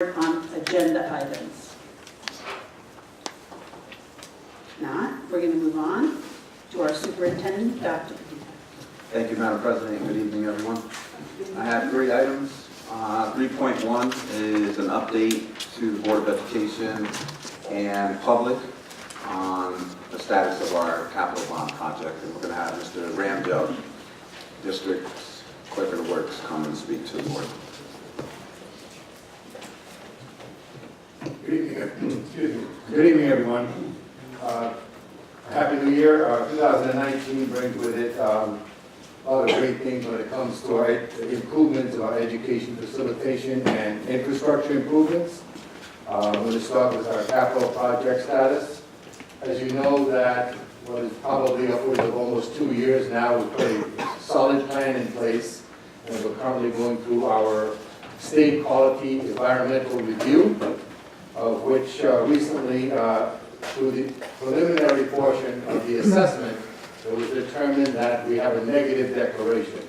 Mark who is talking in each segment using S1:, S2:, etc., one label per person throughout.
S1: on agenda items? Not. We're going to move on to our superintendent, Dr.
S2: Thank you, Madam President. Good evening, everyone. I have 3 items. 3.1 is an update to the Board of Education and public on the status of our capital bond project. And we're going to have Mr. Ramjo, District Clerk of the Works, come and speak to the board.
S3: Good evening, everyone. Happy New Year. 2019 brings with it a lot of great things when it comes to our improvements of our education facilitation and infrastructure improvements. I'm going to start with our capital project status. As you know, that what is probably upwards of almost 2 years now, we've put a solid plan in place, and we're currently going through our state quality environmental review, of which recently, through the preliminary portion of the assessment, it was determined that we have a negative declaration.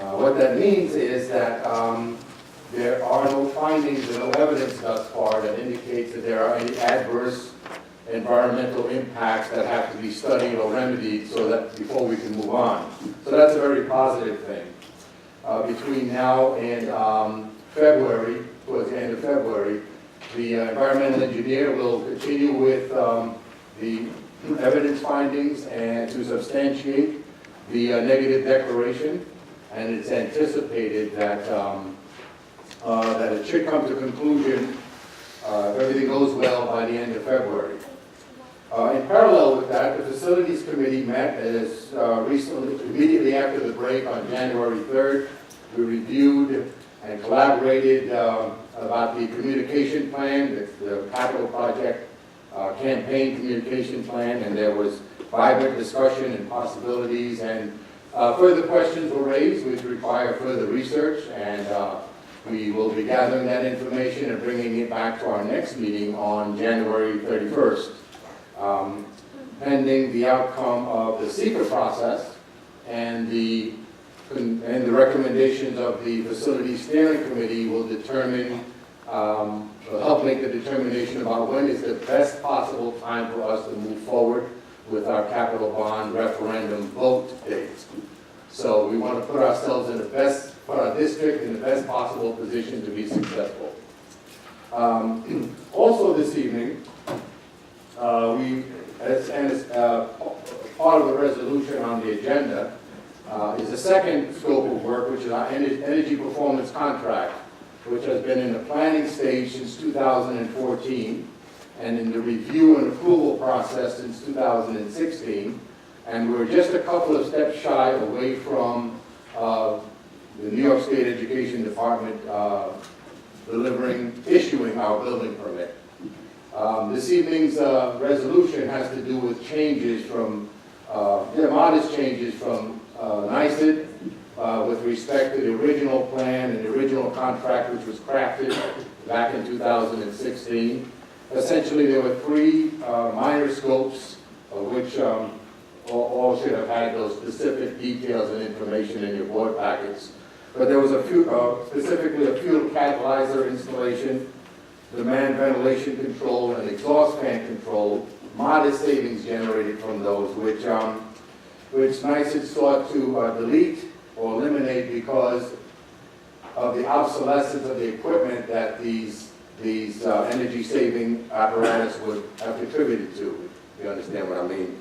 S3: What that means is that there are no findings and no evidence thus far that indicates that there are any adverse environmental impacts that have to be studied or remedied so that before we can move on. So that's a very positive thing. Between now and February, towards the end of February, the environmental engineer will continue with the evidence findings and to substantiate the negative declaration, and it's anticipated that that it should come to conclusion if everything goes well by the end of February. In parallel with that, the Facilities Committee met as recently, immediately after the break on January 3rd. We reviewed and collaborated about the communication plan, the capital project campaign communication plan, and there was vibrant discussion and possibilities, and further questions were raised which require further research, and we will be gathering that information and bringing it back to our next meeting on January 31st. Pending the outcome of the secret process and the recommendations of the Facility Steering Committee will determine, will help make the determination about when is the best possible time for us to move forward with our capital bond referendum vote date. So we want to put ourselves in the best, put our district in the best possible position to be successful. Also this evening, as part of the resolution on the agenda, is the second scope of work, which is our energy performance contract, which has been in the planning stage since 2014 and in the review and approval process since 2016. And we're just a couple of steps shy away from the New York State Education Department issuing our building permit. This evening's resolution has to do with changes from, modest changes from NECSD with respect to the original plan and the original contract which was crafted back in 2016. Essentially, there were 3 minor scopes, of which all should have had those specific details and information in your board packets. But there was a few, specifically a fuel catalyzer installation, demand ventilation control, and exhaust fan control, modest savings generated from those, which NECSD sought to delete or eliminate because of the obsolescence of the equipment that these energy-saving apparatus would have contributed to, if you understand what I mean.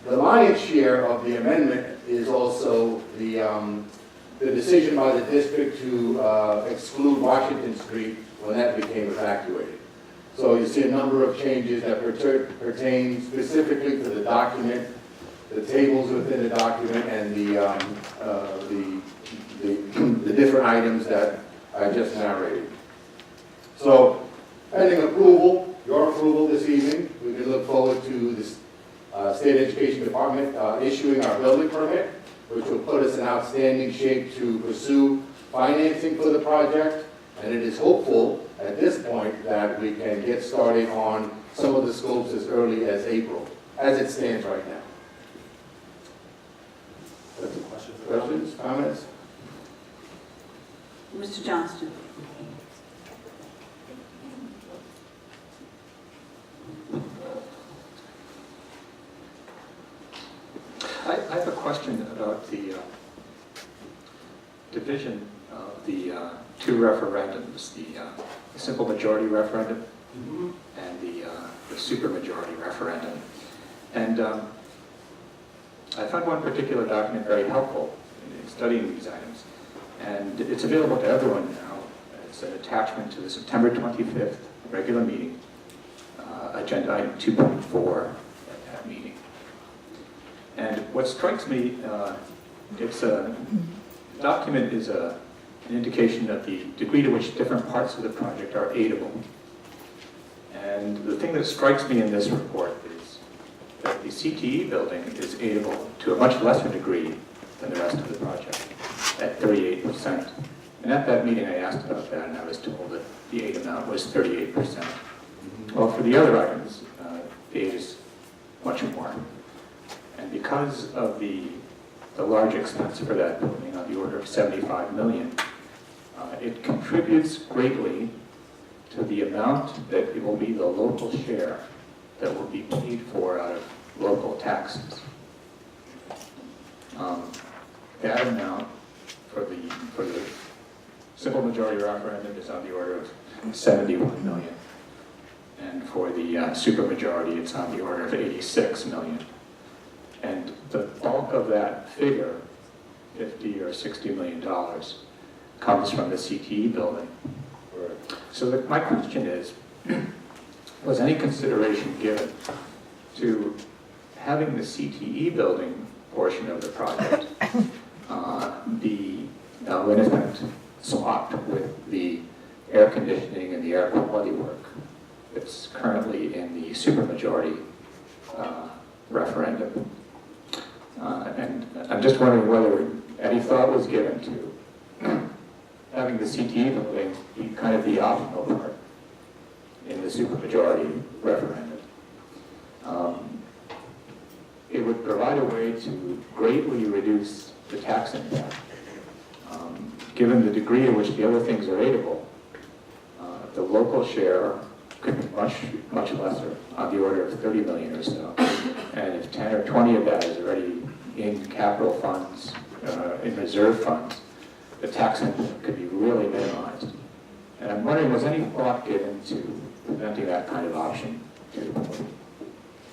S3: The lion's share of the amendment is also the decision by the district to exclude Washington Street when that became evacuated. So you see a number of changes that pertain specifically to the document, the tables within the document, and the different items that I just narrated. So, pending approval, your approval this evening, we can look forward to the State Education Department issuing our building permit, which will put us in outstanding shape to pursue financing for the project. And it is hopeful at this point that we can get started on some of the scopes as early as April, as it stands right now. Questions, comments?
S1: Mr. Johnston.
S4: question about the division of the two referendums, the simple majority referendum and the supermajority referendum. And I found one particular document very helpful in studying these items. And it's available to everyone now. It's an attachment to the September 25th regular meeting, agenda item 2.4 at that meeting. And what strikes me, the document is an indication of the degree to which different parts of the project are aidable. And the thing that strikes me in this report is that the CTE building is aidable to a much lesser degree than the rest of the project, at 38%. And at that meeting I asked about that, and I was told that the aid amount was 38%. Well, for the other items, the aid is much more. And because of the large expense for that building on the order of $75 million, it contributes greatly to the amount that it will be the local share that will be paid for out of local taxes. That amount for the simple majority referendum is on the order of $71 million. And for the supermajority, it's on the order of $86 million. And the bulk of that figure, $50 or $60 million, comes from the CTE building. So my question is, was any consideration given to having the CTE building portion of the project be, in effect, swapped with the air conditioning and the air quality work that's currently in the supermajority referendum? And I'm just wondering whether any thought was given to having the CTE building be kind of the optional part in the supermajority referendum. It would provide a way to greatly reduce the tax impact. Given the degree to which the other things are aidable, the local share could be much lesser, on the order of $30 million or so. And if 10 or 20 of that is already in capital funds, in reserve funds, the tax impact could be really minimized. And I'm wondering, was any thought given to presenting that kind of option to the board?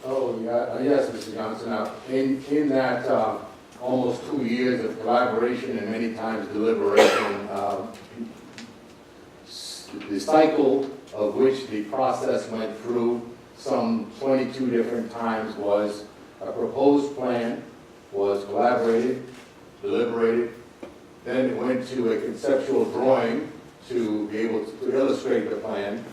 S3: Oh, yeah, yes, Mr. Johnson. Now, in that almost 2 years of collaboration and many times deliberation, the cycle of which the process went through some 22 different times was a proposed plan, was collaborated, deliberated, then it went to a conceptual drawing to be able to illustrate the plan,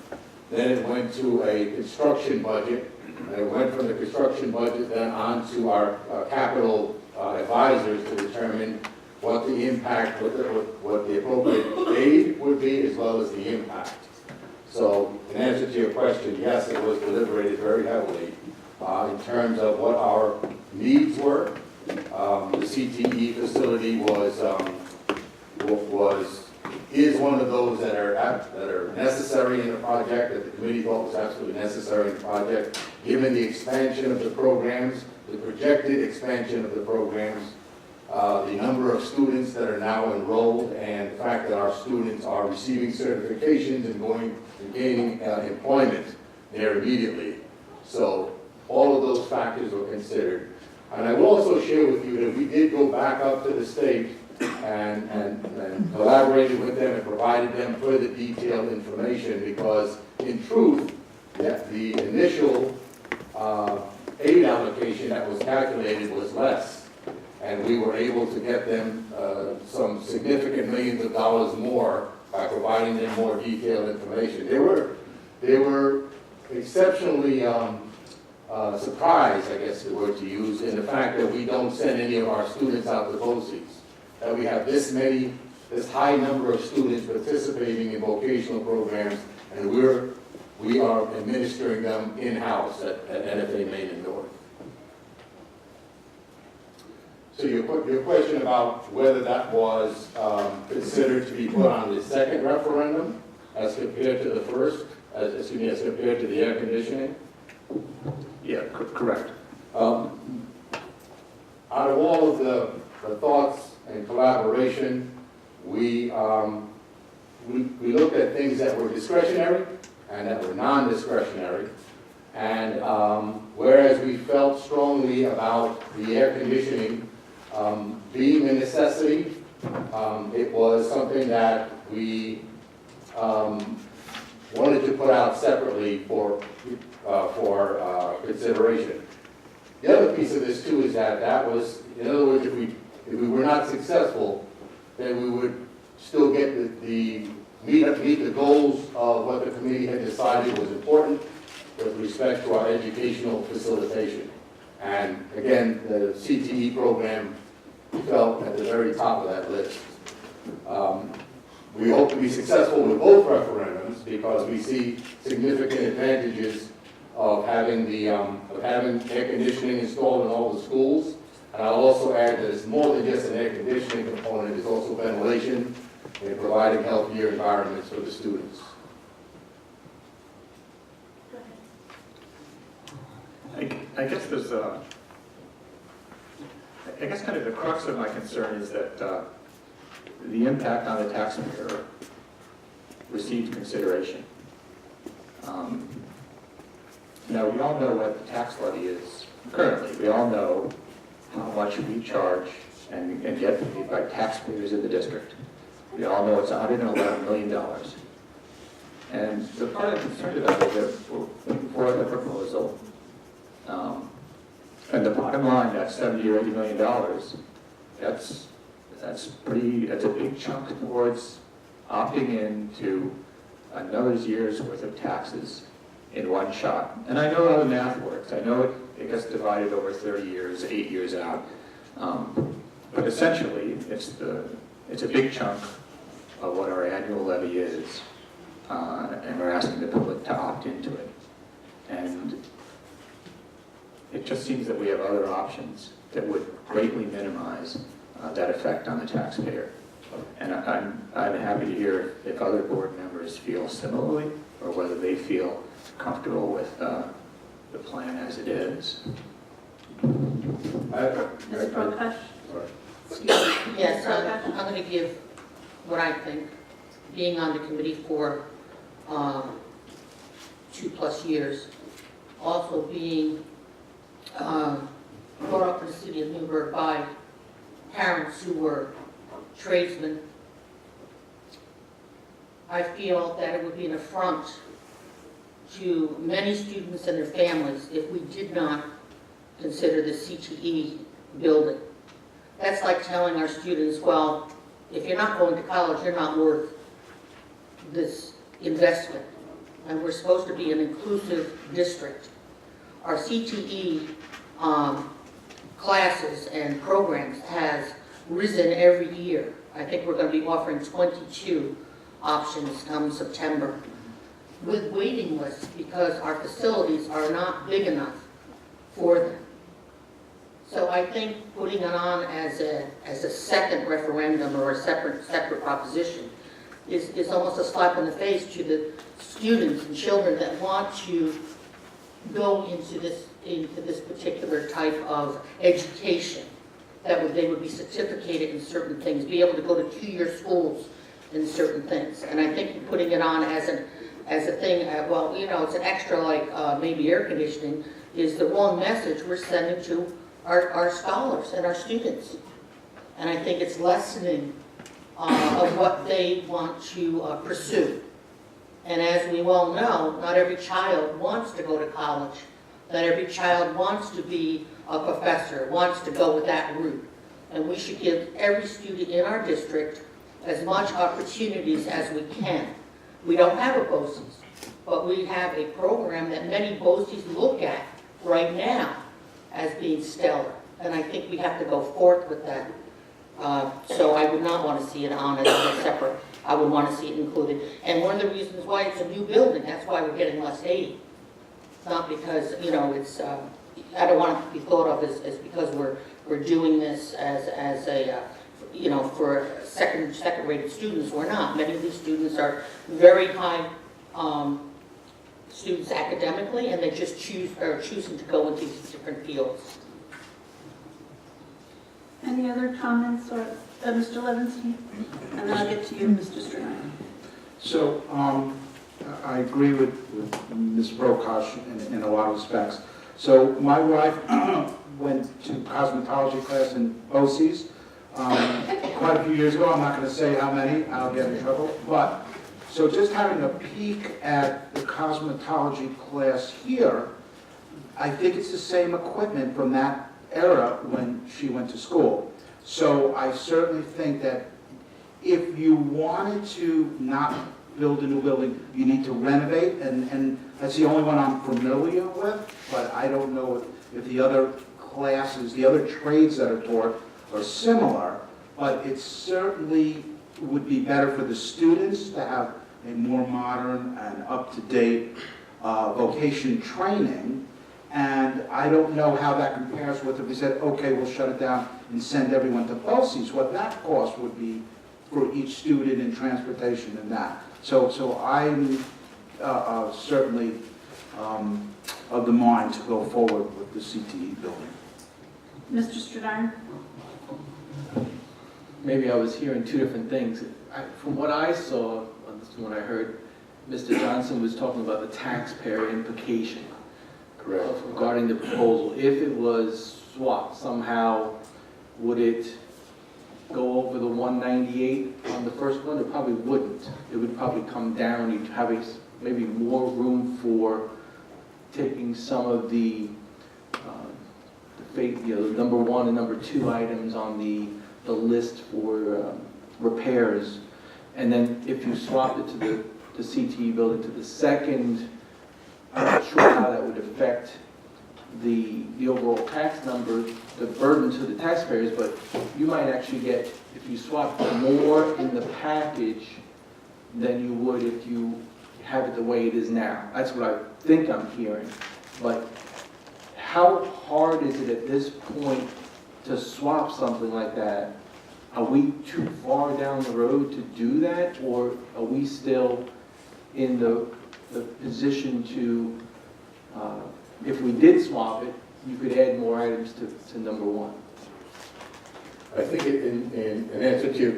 S3: then it went to a construction budget, and it went from the construction budget then on to our capital advisors to determine what the impact, what the appropriate aid would be, as well as the impact. So, in answer to your question, yes, it was deliberated very heavily in terms of what our needs were. The CTE facility is one of those that are necessary in the project, that the committee thought was absolutely necessary in the project, given the expansion of the programs, the projected expansion of the programs, the number of students that are now enrolled, and the fact that our students are receiving certifications and going and gaining employment there immediately. So all of those factors were considered. And I will also share with you that we did go back up to the state and collaborated with them and provided them further detailed information, because in truth, the initial aid allocation that was calculated was less. And we were able to get them some significant millions of dollars more by providing them more detailed information. They were exceptionally surprised, I guess the word to use, in the fact that we don't send any of our students out to BOCES. That we have this high number of students participating in vocational programs, and we are administering them in-house at NFA Main and North. So your question about whether that was considered to be put on the second referendum as compared to the first, as compared to the air conditioning?
S4: Yeah, correct.
S3: Our out of all of the thoughts and collaboration, we looked at things that were discretionary and that were non-discretionary. And whereas we felt strongly about the air conditioning being a necessity, it was something that we wanted to put out separately for consideration. The other piece of this too is that was, in other words, if we were not successful, then we would still get meet the goals of what the committee had decided was important with respect to our educational facilitation. And again, the CTE program fell at the very top of that list. We hope to be successful with both referendums because we see significant advantages of having air conditioning installed in all the schools. And I'll also add that it's more than just an air conditioning component, it's also ventilation and providing healthier environments for the students.
S4: I guess there's I guess kind of the crux of my concern is that the impact on the taxpayer received consideration. Now, we all know what the tax levy is currently. We all know how much we charge and get paid by taxpayers in the district. We all know it's $111 million. And the part I'm concerned about is that we're putting forward a proposal, and the bottom line, that's $70 or $80 million. That's a big chunk towards opting into another year's worth of taxes in one shot. And I know how the math works. I know it gets divided over 30 years, 8 years out. But essentially, it's a big chunk of what our annual levy is, and we're asking the public to opt into it. And it just seems that we have other options that would greatly minimize that effect on the taxpayer. And I'm happy to hear if other board members feel similarly, or whether they feel comfortable with the plan as it is.
S1: Ms. Prakash?
S5: Yes, I'm going to give what I think, being on the committee for 2+ years, also being brought up in the city of Newburgh by parents who were tradesmen. I feel that it would be an affront to many students and their families if we did not consider the CTE building. That's like telling our students, well, if you're not going to college, you're not worth this investment. And we're supposed to be an inclusive district. Our CTE classes and programs has risen every year. I think we're going to be offering 22 options come September, with waiting lists because our facilities are not big enough for them. So I think putting it on as a second referendum or a separate proposition is almost a slap in the face to the students and children that want to go into this particular type of education. They would be certificated in certain things, be able to go to 2-year schools in certain things. And I think putting it on as a thing, well, you know, it's an extra like maybe air conditioning, is the wrong message we're sending to our scholars and our students. And I think it's lessening of what they want to pursue. And as we well know, not every child wants to go to college. Not every child wants to be a professor, wants to go with that route. And we should give every student in our district as much opportunities as we can. We don't have a BOCES, but we have a program that many BOCES look at right now as being stellar. And I think we have to go forth with that. So I would not want to see it on as a separate. I would want to see it included. And one of the reasons why it's a new building, that's why we're getting less aid. It's not because, you know, it's, I don't want it to be thought of as because we're doing this as a, you know, for second-rated students. We're not. Many of these students are very high students academically, and they just are choosing to go into these different fields.
S1: Any other comments, or Mr. Levinstein? And then I'll get to you, Mr. Stringer.
S6: So, I agree with Ms. Brokash in a lot of respects. So my wife went to cosmetology class in BOCES quite a few years ago. I'm not going to say how many, I'll get in trouble. But, so just having a peek at the cosmetology class here, I think it's the same equipment from that era when she went to school. So I certainly think that if you wanted to not build a new building, you need to renovate, and that's the only one I'm familiar with, but I don't know if the other classes, the other trades that are taught are similar, but it certainly would be better for the students to have a more modern and up-to-date vocation training, and I don't know how that compares with if we said, okay, we'll shut it down and send everyone to BOCES, what that cost would be for each student in transportation and that. So I'm certainly of the mind to go forward with the CTE building.
S1: Mr. Stringer?
S7: Maybe I was hearing two different things. From what I saw, from what I heard, Mr. Johnson was talking about the taxpayer implication.
S3: Correct.
S7: Regarding the proposal. If it was swapped somehow, would it go over the 198 on the first one? It probably wouldn't. It would probably come down. You'd have maybe more room for taking some of the number 1 and number 2 items on the list for repairs. And then if you swapped it to the CTE building to the second, I'm not sure how that would affect the overall tax number, the burden to the taxpayers, but you might actually get, if you swap more in the package than you would if you have it the way it is now. That's what I think I'm hearing. But how hard is it at this point to swap something like that? Are we too far down the road to do that, or are we still in the position to, if we did swap it, you could add more items to number 1?
S3: I think in answer to your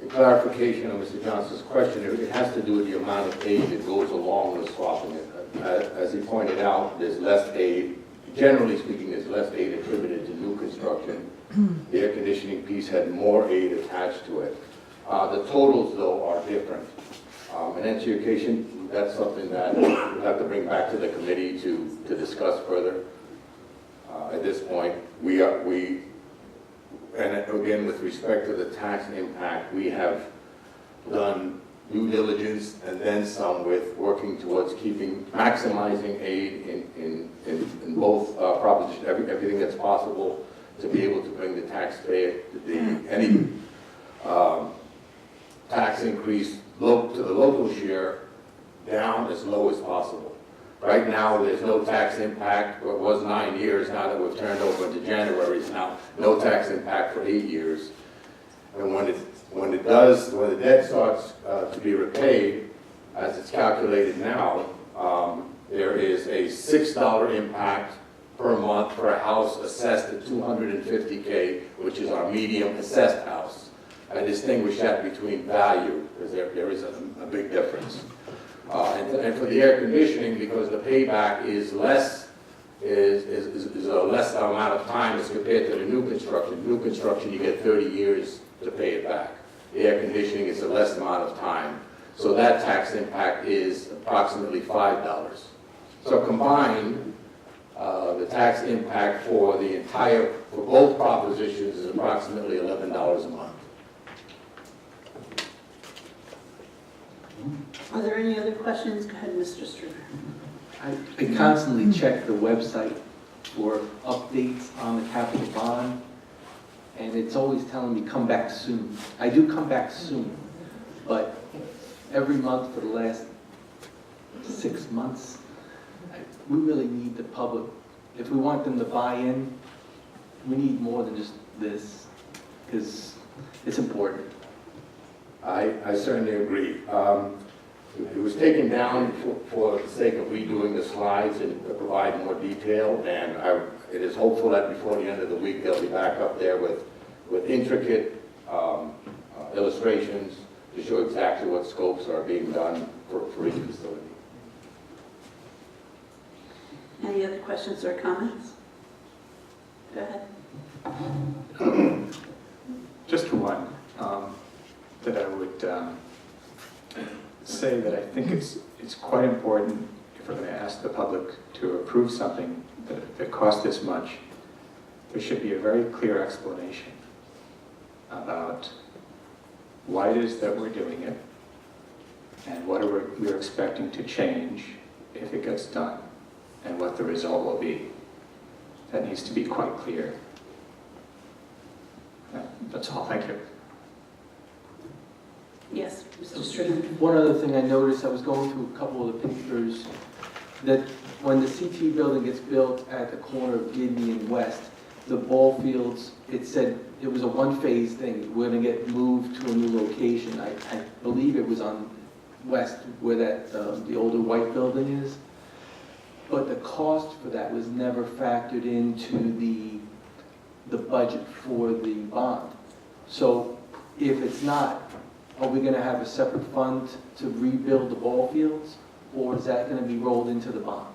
S3: clarification of Mr. Johnson's question, it has to do with the amount of aid that goes along with swapping it. As he pointed out, there's less aid, generally speaking, there's less aid attributed to new construction. The air conditioning piece had more aid attached to it. The totals, though, are different. And answer your question, that's something that we'll have to bring back to the committee to discuss further. At this point, and again, with respect to the tax impact, we have done due diligence and then some with working towards maximizing aid in both propositions, everything that's possible to be able to bring the taxpayer, any tax increase to the local share down as low as possible. Right now, there's no tax impact. It was 9 years. Now that we've turned over to January, it's now no tax impact for 8 years. And when the debt starts to be repaid, as it's calculated now, there is a $6 impact per month for a house assessed at $250K, which is our medium assessed house. I distinguish that between value, because there is a big difference. And for the air conditioning, because the payback is less, is a less amount of time as compared to the new construction. New construction, you get 30 years to pay it back. The air conditioning is a less amount of time. So that tax impact is approximately $5. So combined, the tax impact for both propositions is approximately $11 a month.
S1: Are there any other questions? Go ahead, Mr. Stringer.
S7: I constantly check the website for updates on the capital bond, and it's always telling me come back soon. I do come back soon, but every month for the last 6 months, we really need the public. If we want them to buy in, we need more than just this, because it's important.
S3: I certainly agree. It was taken down for the sake of redoing the slides and to provide more detail, and it is hopeful that before the end of the week, they'll be back up there with intricate illustrations to show exactly what scopes are being done for each facility.
S1: Any other questions or comments? Go ahead.
S4: Just one, that I would say that I think it's quite important if we're going to ask the public to approve something that costs this much. There should be a very clear explanation about why it is that we're doing it and what we're expecting to change if it gets done and what the result will be. That needs to be quite clear. That's all. Thank you.
S1: Yes, Mr. Strickland.
S7: One other thing I noticed, I was going through a couple of the pictures, that when the CT building gets built at the corner of Gidney and West, the ball fields, it said it was a one-phase thing. We're going to get moved to a new location. I believe it was on West, where that the older white building is. But the cost for that was never factored into the budget for the bond. So if it's not, are we going to have a separate fund to rebuild the ball fields, or is that going to be rolled into the bond?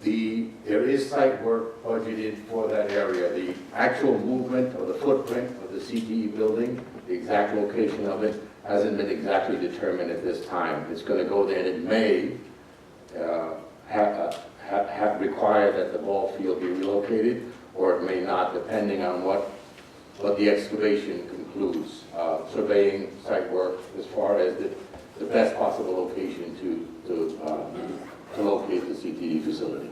S3: There is site work budgeted for that area. The actual movement or the footprint of the CTE building, the exact location of it, hasn't been exactly determined at this time. It's going to go there, and it may require that the ball field be relocated, or it may not, depending on what the excavation concludes. Surveying site work as far as the best possible location to locate the CTE facility.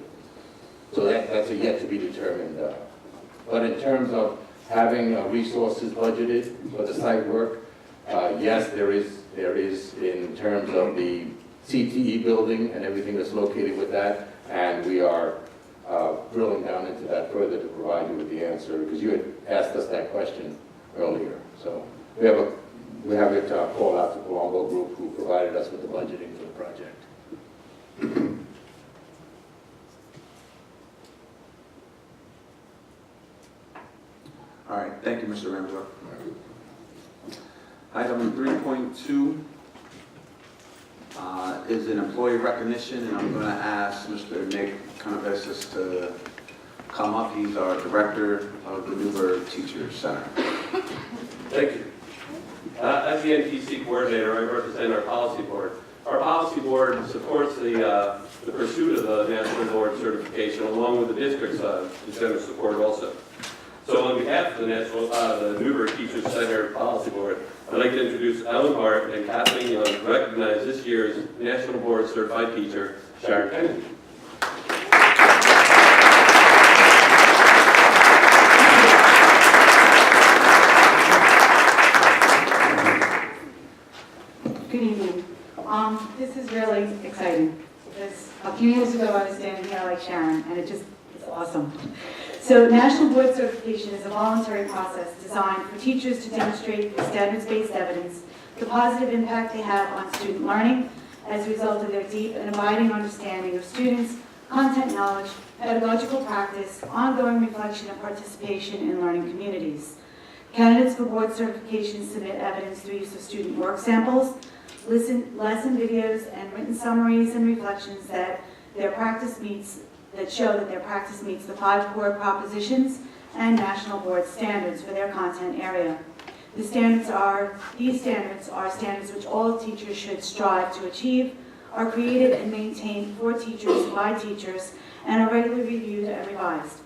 S3: So that's a yet to be determined. But in terms of having resources budgeted for the site work, yes, there is in terms of the CTE building and everything that's located with that, and we are drilling down into that further to provide you with the answer, because you had asked us that question earlier. So we have it called out to Colombo Group, who provided us with the budgeting for the project.
S2: All right, thank you, Mr. Ramsar. Item 3.2 is an employee recognition, and I'm going to ask Mr. Nick Canaveses to come up. He's our director of the Newburgh Teachers Center.
S8: Thank you. As the NTC coordinator, I represent our policy board. Our policy board supports the pursuit of the National Board certification, along with the district's incentive support also. So on behalf of the Newburgh Teachers Center Policy Board, I'd like to introduce Ellen Hart and Kathleen Young to recognize this year's National Board Certified Teacher, Sharon Kennedy.
S9: Good evening. This is really exciting because a few years ago I was standing here like Sharon, and it's awesome. So National Board Certification is a voluntary process designed for teachers to demonstrate with standards-based evidence the positive impact they have on student learning as a result of their deep and abiding understanding of students, content knowledge, pedagogical practice, ongoing reflection and participation in learning communities. Candidates for board certification submit evidence through use of student work samples, lesson videos, and written summaries and reflections that show that their practice meets the 5 core propositions and national board standards for their content area. These standards are standards which all teachers should strive to achieve, are created and maintained for teachers by teachers, and are regularly reviewed and revised.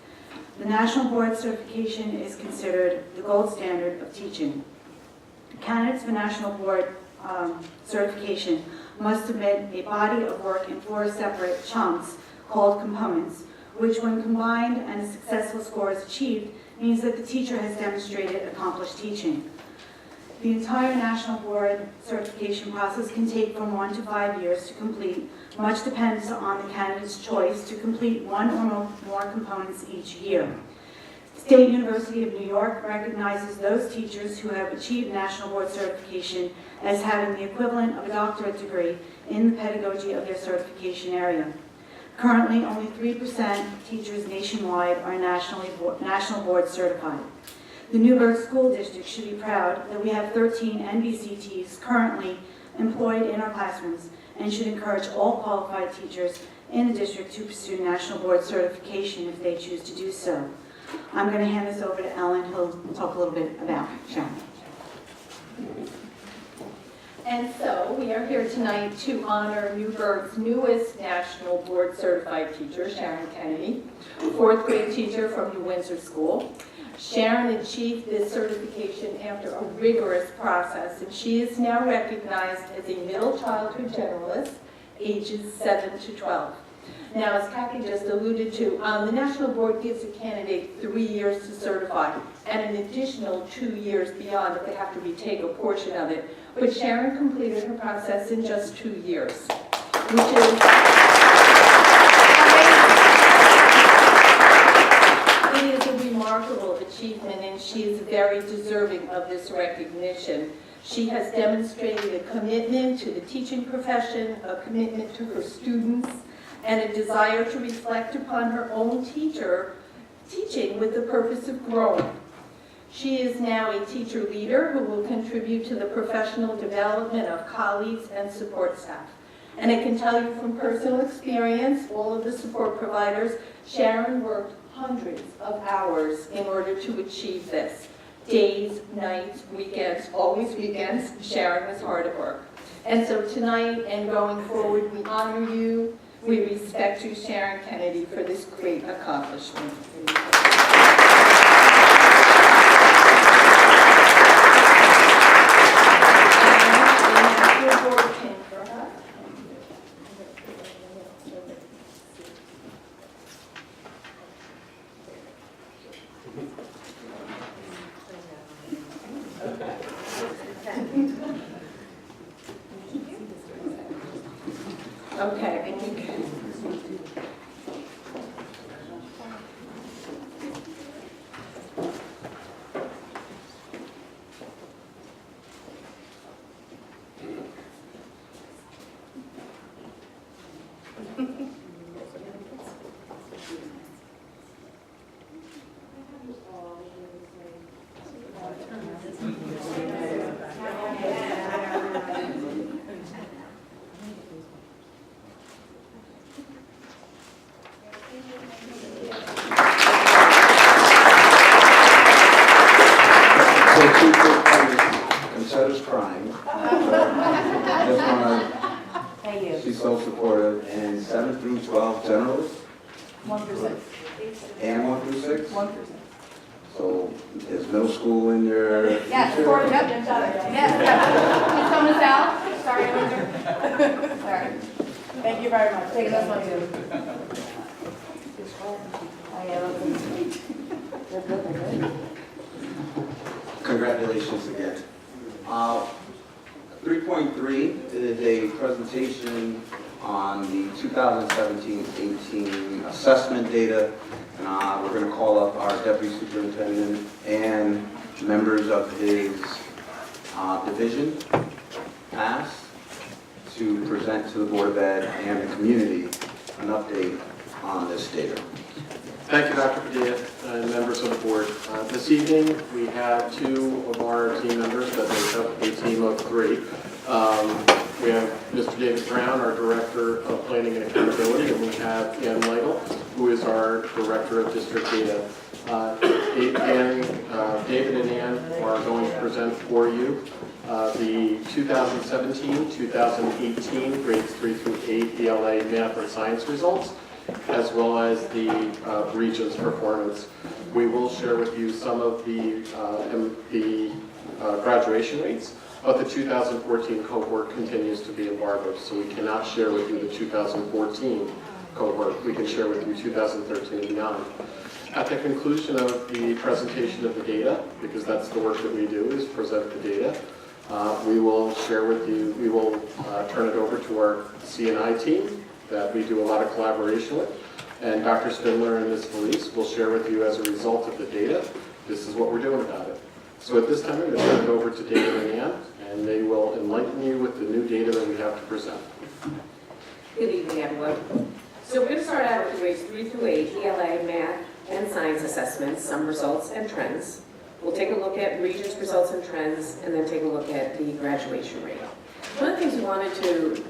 S9: The National Board Certification is considered the gold standard of teaching. Candidates for National Board Certification must submit a body of work in 4 separate chunks called components, which when combined and a successful score is achieved, means that the teacher has demonstrated accomplished teaching. The entire National Board Certification process can take from 1 to 5 years to complete. Much depends on the candidate's choice to complete 1 or more components each year. State University of New York recognizes those teachers who have achieved National Board certification as having the equivalent of a doctorate degree in the pedagogy of their certification area. Currently, only 3% of teachers nationwide are National Board certified. The Newburgh School District should be proud that we have 13 NBCTs currently employed in our classrooms and should encourage all qualified teachers in the district to pursue National Board certification if they choose to do so. I'm going to hand this over to Ellen, who'll talk a little bit about Sharon.
S10: And so we are here tonight to honor Newburgh's newest National Board Certified teacher, Sharon Kennedy, fourth grade teacher from New Windsor School. Sharon achieved this certification after a rigorous process, and she is now recognized as a middle childhood generalist, ages 7 to 12. Now, as Kathy just alluded to, the National Board gives a candidate 3 years to certify and an additional 2 years beyond if they have to retake a portion of it. But Sharon completed her process in just 2 years, which is it is a remarkable achievement, and she is very deserving of this recognition. She has demonstrated a commitment to the teaching profession, a commitment to her students, and a desire to reflect upon her own teaching with the purpose of growing. She is now a teacher leader who will contribute to the professional development of colleagues and support staff. And I can tell you from personal experience, all of the support providers, Sharon worked hundreds of hours in order to achieve this. Days, nights, weekends, always weekends, Sharon was hard at work. And so tonight and going forward, we honor you. We respect you, Sharon Kennedy, for this great accomplishment. Okay, and you can.
S2: Consider's crying. Just wanna, she's so supportive. And 7 through 12 generals?
S10: 1 through 6.
S2: And 1 through 6?
S10: 1 through 6.
S2: So is middle school in your
S10: Yes,
S2: future?
S10: for yes. Coming south. Sorry, Windsor. Sorry. Thank you very much. Taking this one too.
S2: Congratulations again. 3.3 is a presentation on the 2017-18 assessment data. And we're going to call up our Deputy Superintendent and members of his division, PASS, to present to the Board of Ed and the community an update on this data.
S11: Thank you, Dr. Padilla, and members of the board. This evening, we have 2 of our team members that make up a team of 3. We have Mr. David Brown, our Director of Planning and Accountability, and we have Ann Lytle, who is our Director of District Data. David and Ann are going to present for you the 2017-2018 grades 3 through 8 ELA math and science results, as well as the region's performance. We will share with you some of the graduation rates, but the 2014 cohort continues to be embargoed, so we cannot share with you the 2014 cohort. We can share with you 2013 and beyond. At the conclusion of the presentation of the data, because that's the work that we do, is present the data, we will share with you, we will turn it over to our C&I team that we do a lot of collaboration with. And Dr. Spindler and Ms. Felice will share with you as a result of the data, this is what we're doing about it. So at this time, I'm going to turn it over to David and Ann, and they will enlighten you with the new data that we have to present.
S12: Good evening, everyone. So we're going to start out with the grades 3 through 8, ELA, math, and science assessments, some results and trends. We'll take a look at Regents results and trends, and then take a look at the graduation rate. One of the things we wanted to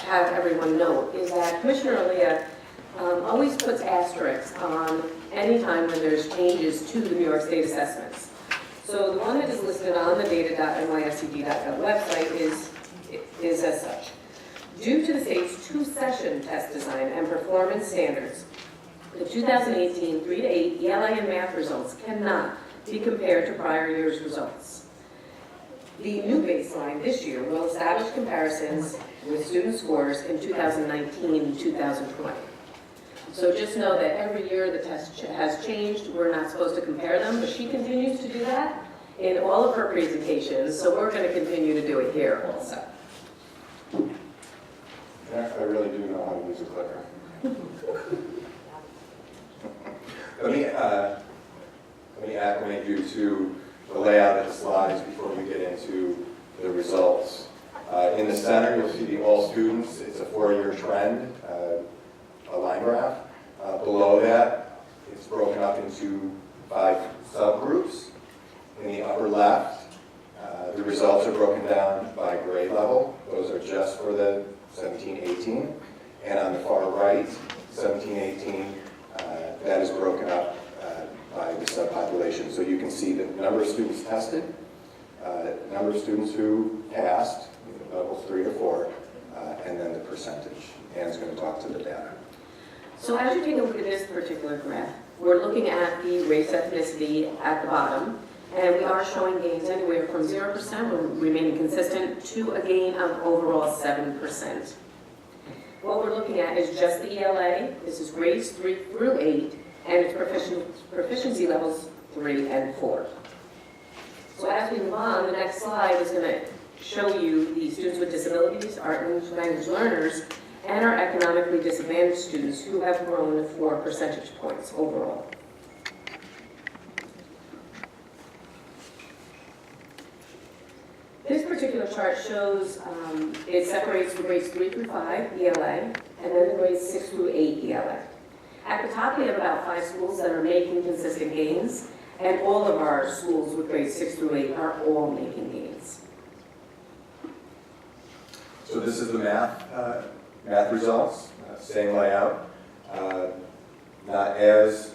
S12: have everyone note is that Commissioner Aaliyah always puts asterisks on any time when there's changes to the New York State assessments. So the one that is listed on the data.nyscd.gov website is as such. Due to the state's two-session test design and performance standards, the 2018 3 to 8 ELA and math results cannot be compared to prior year's results. The new baseline this year will establish comparisons with student scores in 2019 and 2020. So just know that every year the test has changed. We're not supposed to compare them, but she continues to do that in all of her presentations, so we're going to continue to do it here also.
S3: I really do know how to use a clicker. Let me acclimate you to the layout of the slides before we get into the results. In the center, you'll see the all students. It's a 4-year trend, a line graph. Below that, it's broken up into 5 subgroups. In the upper left, the results are broken down by grade level. Those are just for the 17-18. And on the far right, 17-18, that is broken up by the subpopulation. So you can see the number of students tested, number of students who passed, levels 3 to 4, and then the percentage. Ann's going to talk to the data.
S12: So as you take a look at this particular graph, we're looking at the race ethnicity at the bottom, and we are showing gains anywhere from 0%, we're remaining consistent, to a gain of overall 7%. What we're looking at is just the ELA. This is grades 3 through 8, and its proficiency levels 3 and 4. So as we move on, the next slide is going to show you the students with disabilities, our English language learners, and our economically disadvantaged students who have grown 4 percentage points overall. This particular chart shows, it separates the grades 3 through 5 ELA, and then the grades 6 through 8 ELA. At the top, we have about 5 schools that are making consistent gains, and all of our schools with grades 6 through 8 are all making gains.
S3: So this is the math results, same layout. Not as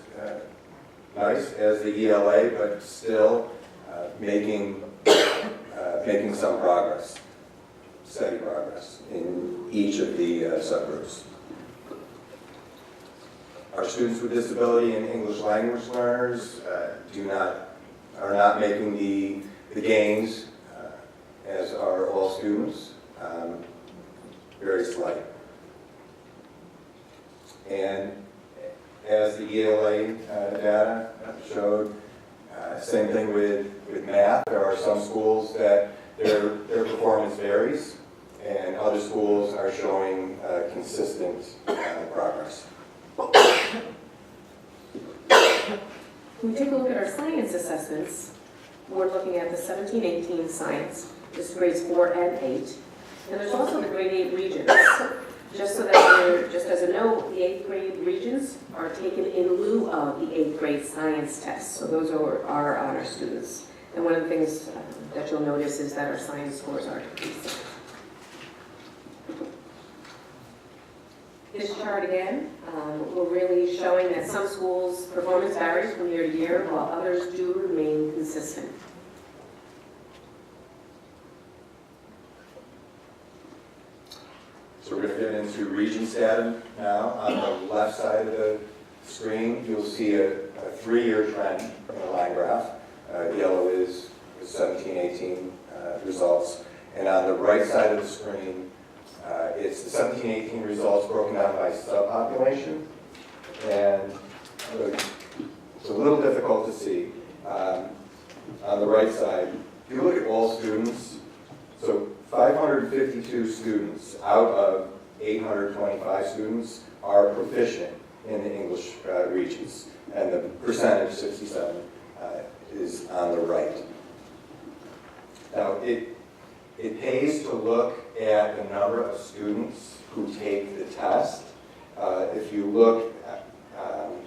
S3: nice as the ELA, but still making some progress, steady progress in each of the subgroups. Our students with disability and English language learners are not making the gains as are all students, very slight. And as the ELA data showed, same thing with math. There are some schools that their performance varies, and other schools are showing consistent progress.
S12: When we take a look at our science assessments, we're looking at the 17-18 science. This is grades 4 and 8. And there's also the grade 8 regions. Just so that just as a note, the 8th grade regions are taken in lieu of the 8th grade science tests. So those are on our students. And one of the things that you'll notice is that our science scores are decreasing. This chart again, we're really showing that some schools' performance varies from year to year, while others do remain consistent.
S3: So we're going to get into regions data now. On the left side of the screen, you'll see a 3-year trend in the line graph. Yellow is 17-18 results. And on the right side of the screen, it's the 17-18 results broken down by subpopulation. And it's a little difficult to see. On the right side, if you look at all students, so 552 students out of 825 students are proficient
S13: in the English regions. And the percentage, 67, is on the right. Now, it pays to look at the number of students who take the test. If you look at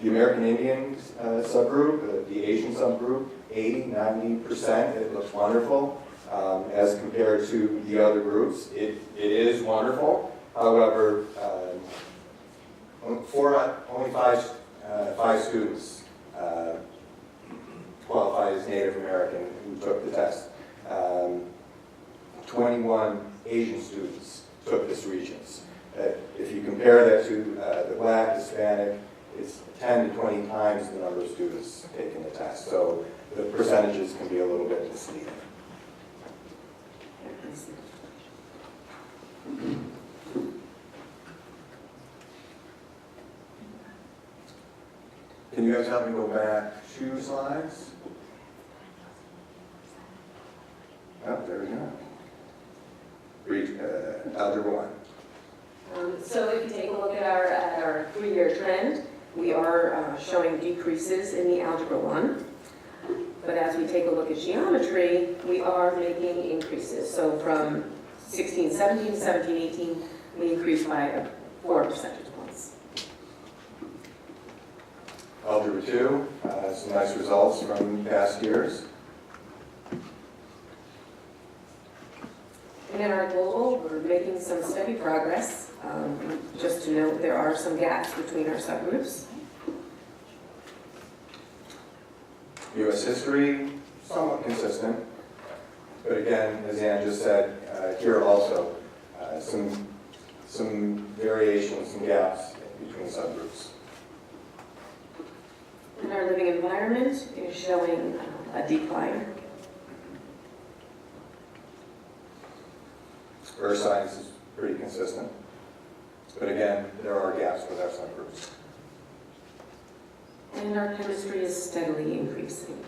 S13: the American Indian subgroup, the Asian subgroup, 80–90%, it looks wonderful. As compared to the other groups, it is wonderful. However, only five students qualify as Native American who took the test. 21 Asian students took this Regents. If you compare that to the Black, Hispanic, it's 10 to 20 times the number of students taking the test. So the percentages can be a little bit misleading. Can you guys help me go back 2 slides? Oh, there we go. Read Algebra 1.
S12: So if you take a look at our 3-year trend, we are showing decreases in the Algebra 1. But as we take a look at geometry, we are making increases. So from 16, 17, 17, 18, we increased by 4 percentage points.
S13: Algebra 2, some nice results from past years.
S12: And in our global, we're making some steady progress. Just to note, there are some gaps between our subgroups.
S13: U.S. history, somewhat consistent. But again, as Ann just said, here also, some variations, some gaps between subgroups.
S12: And our living environment is showing a decline.
S13: Earth science is pretty consistent. But again, there are gaps with our subgroups.
S12: And our chemistry is steadily increasing.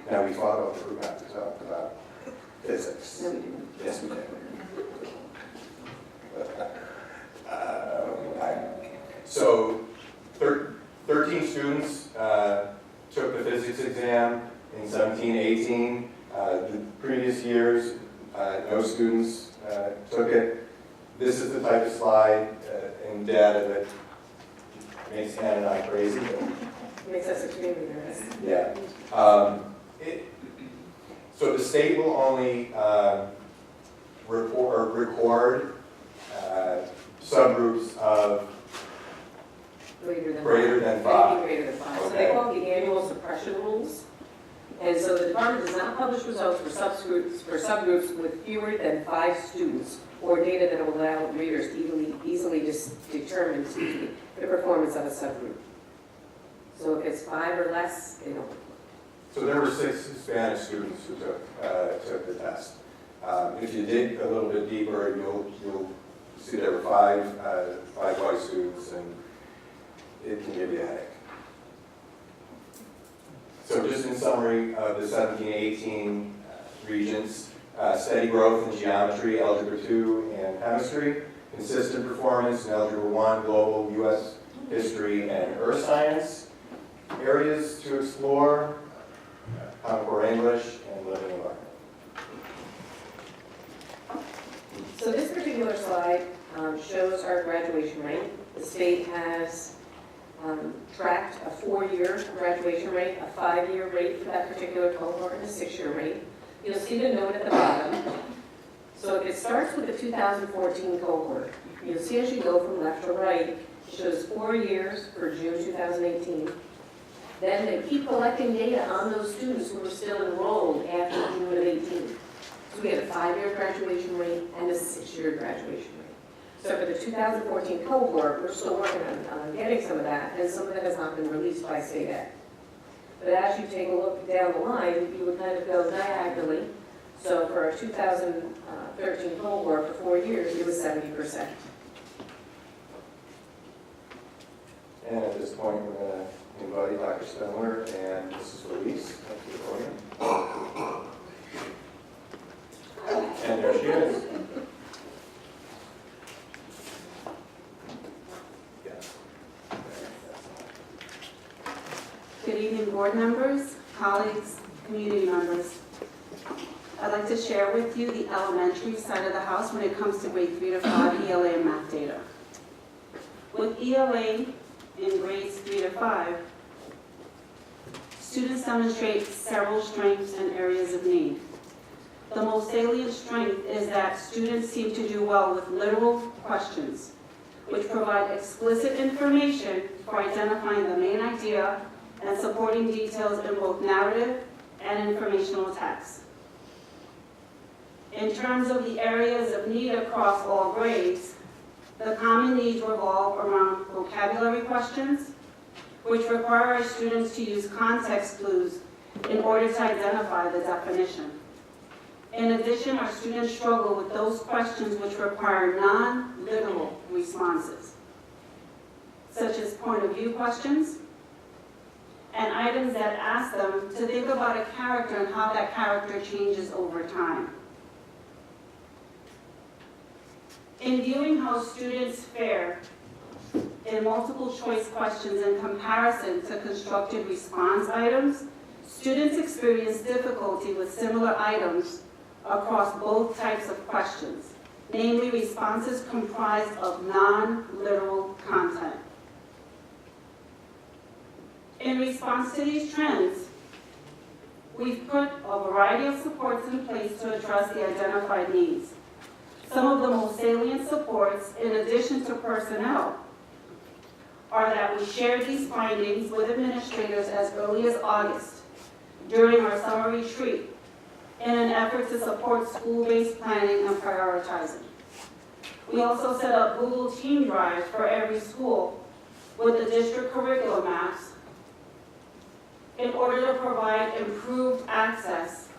S13: Now, we thought about the group have to talk about physics.
S12: No, we didn't.
S13: Yes, we did. So, 13 students took the physics exam in 17-18. The previous years, no students took it. This is the type of slide and data that makes Ann and I crazy.
S12: It makes us extremely nervous.
S13: Yeah. So the state will only record subgroups of greater than 5.
S12: Anything greater than 5. So
S13: Okay.
S12: they call it the annual suppression rules. And so the department does not publish results for subgroups with fewer than 5 students or data that will allow readers to easily determine the performance of a subgroup. So if it's 5 or less, they don't.
S13: So there were 6 Hispanic students who took the test. If you dig a little bit deeper, you'll see there were 5 white students, and it can give you a headache. So just in summary of the 17-18 Regents, steady growth in geometry, Algebra 2, and chemistry, consistent performance in Algebra 1, global, U.S. history, and earth science. Areas to explore, Common Core English, and living environment.
S12: So this particular slide shows our graduation rate. The state has tracked a 4-year graduation rate, a 5-year rate for that particular cohort, and a 6-year rate. You'll see the note at the bottom. So it starts with the 2014 cohort. You'll see as you go from left to right, it shows 4 years for June 2018. Then they keep collecting data on those students who were still enrolled after June of 18. So we had a 5-year graduation rate and a 6-year graduation rate. So for the 2014 cohort, we're still working on getting some of that, and some of that has not been released by state ed. But as you take a look down the line, you would kind of go diagonally. So for our 2013 cohort for 4 years, it was 70%.
S13: And at this point, we're going to invite Dr. Spindler and Mrs. Louise up to the podium. And there she is.
S1: board members, colleagues, community members. I'd like to share with you the elementary side of the house when it comes to grade 3 to 5 ELA and math data. With ELA in grades 3 to 5, students demonstrate several strengths and areas of need. The most salient strength is that students seem to do well with literal questions, which provide explicit information for identifying the main idea and supporting details in both narrative and informational text. In terms of the areas of need across all grades, the common needs revolve around vocabulary questions, which require our students to use context clues in order to identify the definition. In addition, our students struggle with those questions which require non-literal responses, such as point of view questions, and items that ask them to think about a character and how that character changes over time. In viewing how students fare in multiple choice questions in comparison to constructed response items, students experience difficulty with similar items across both types of questions, namely responses comprised of non-literal content. In response to these trends, we've put a variety of supports in place to address the identified needs. Some of the most salient supports, in addition to personnel, are that we shared these findings with administrators as early as August during our summer retreat in an effort to support school-based planning and prioritizing. We also set up Google Team Drive for every school with the district curriculum maps in order to provide improved access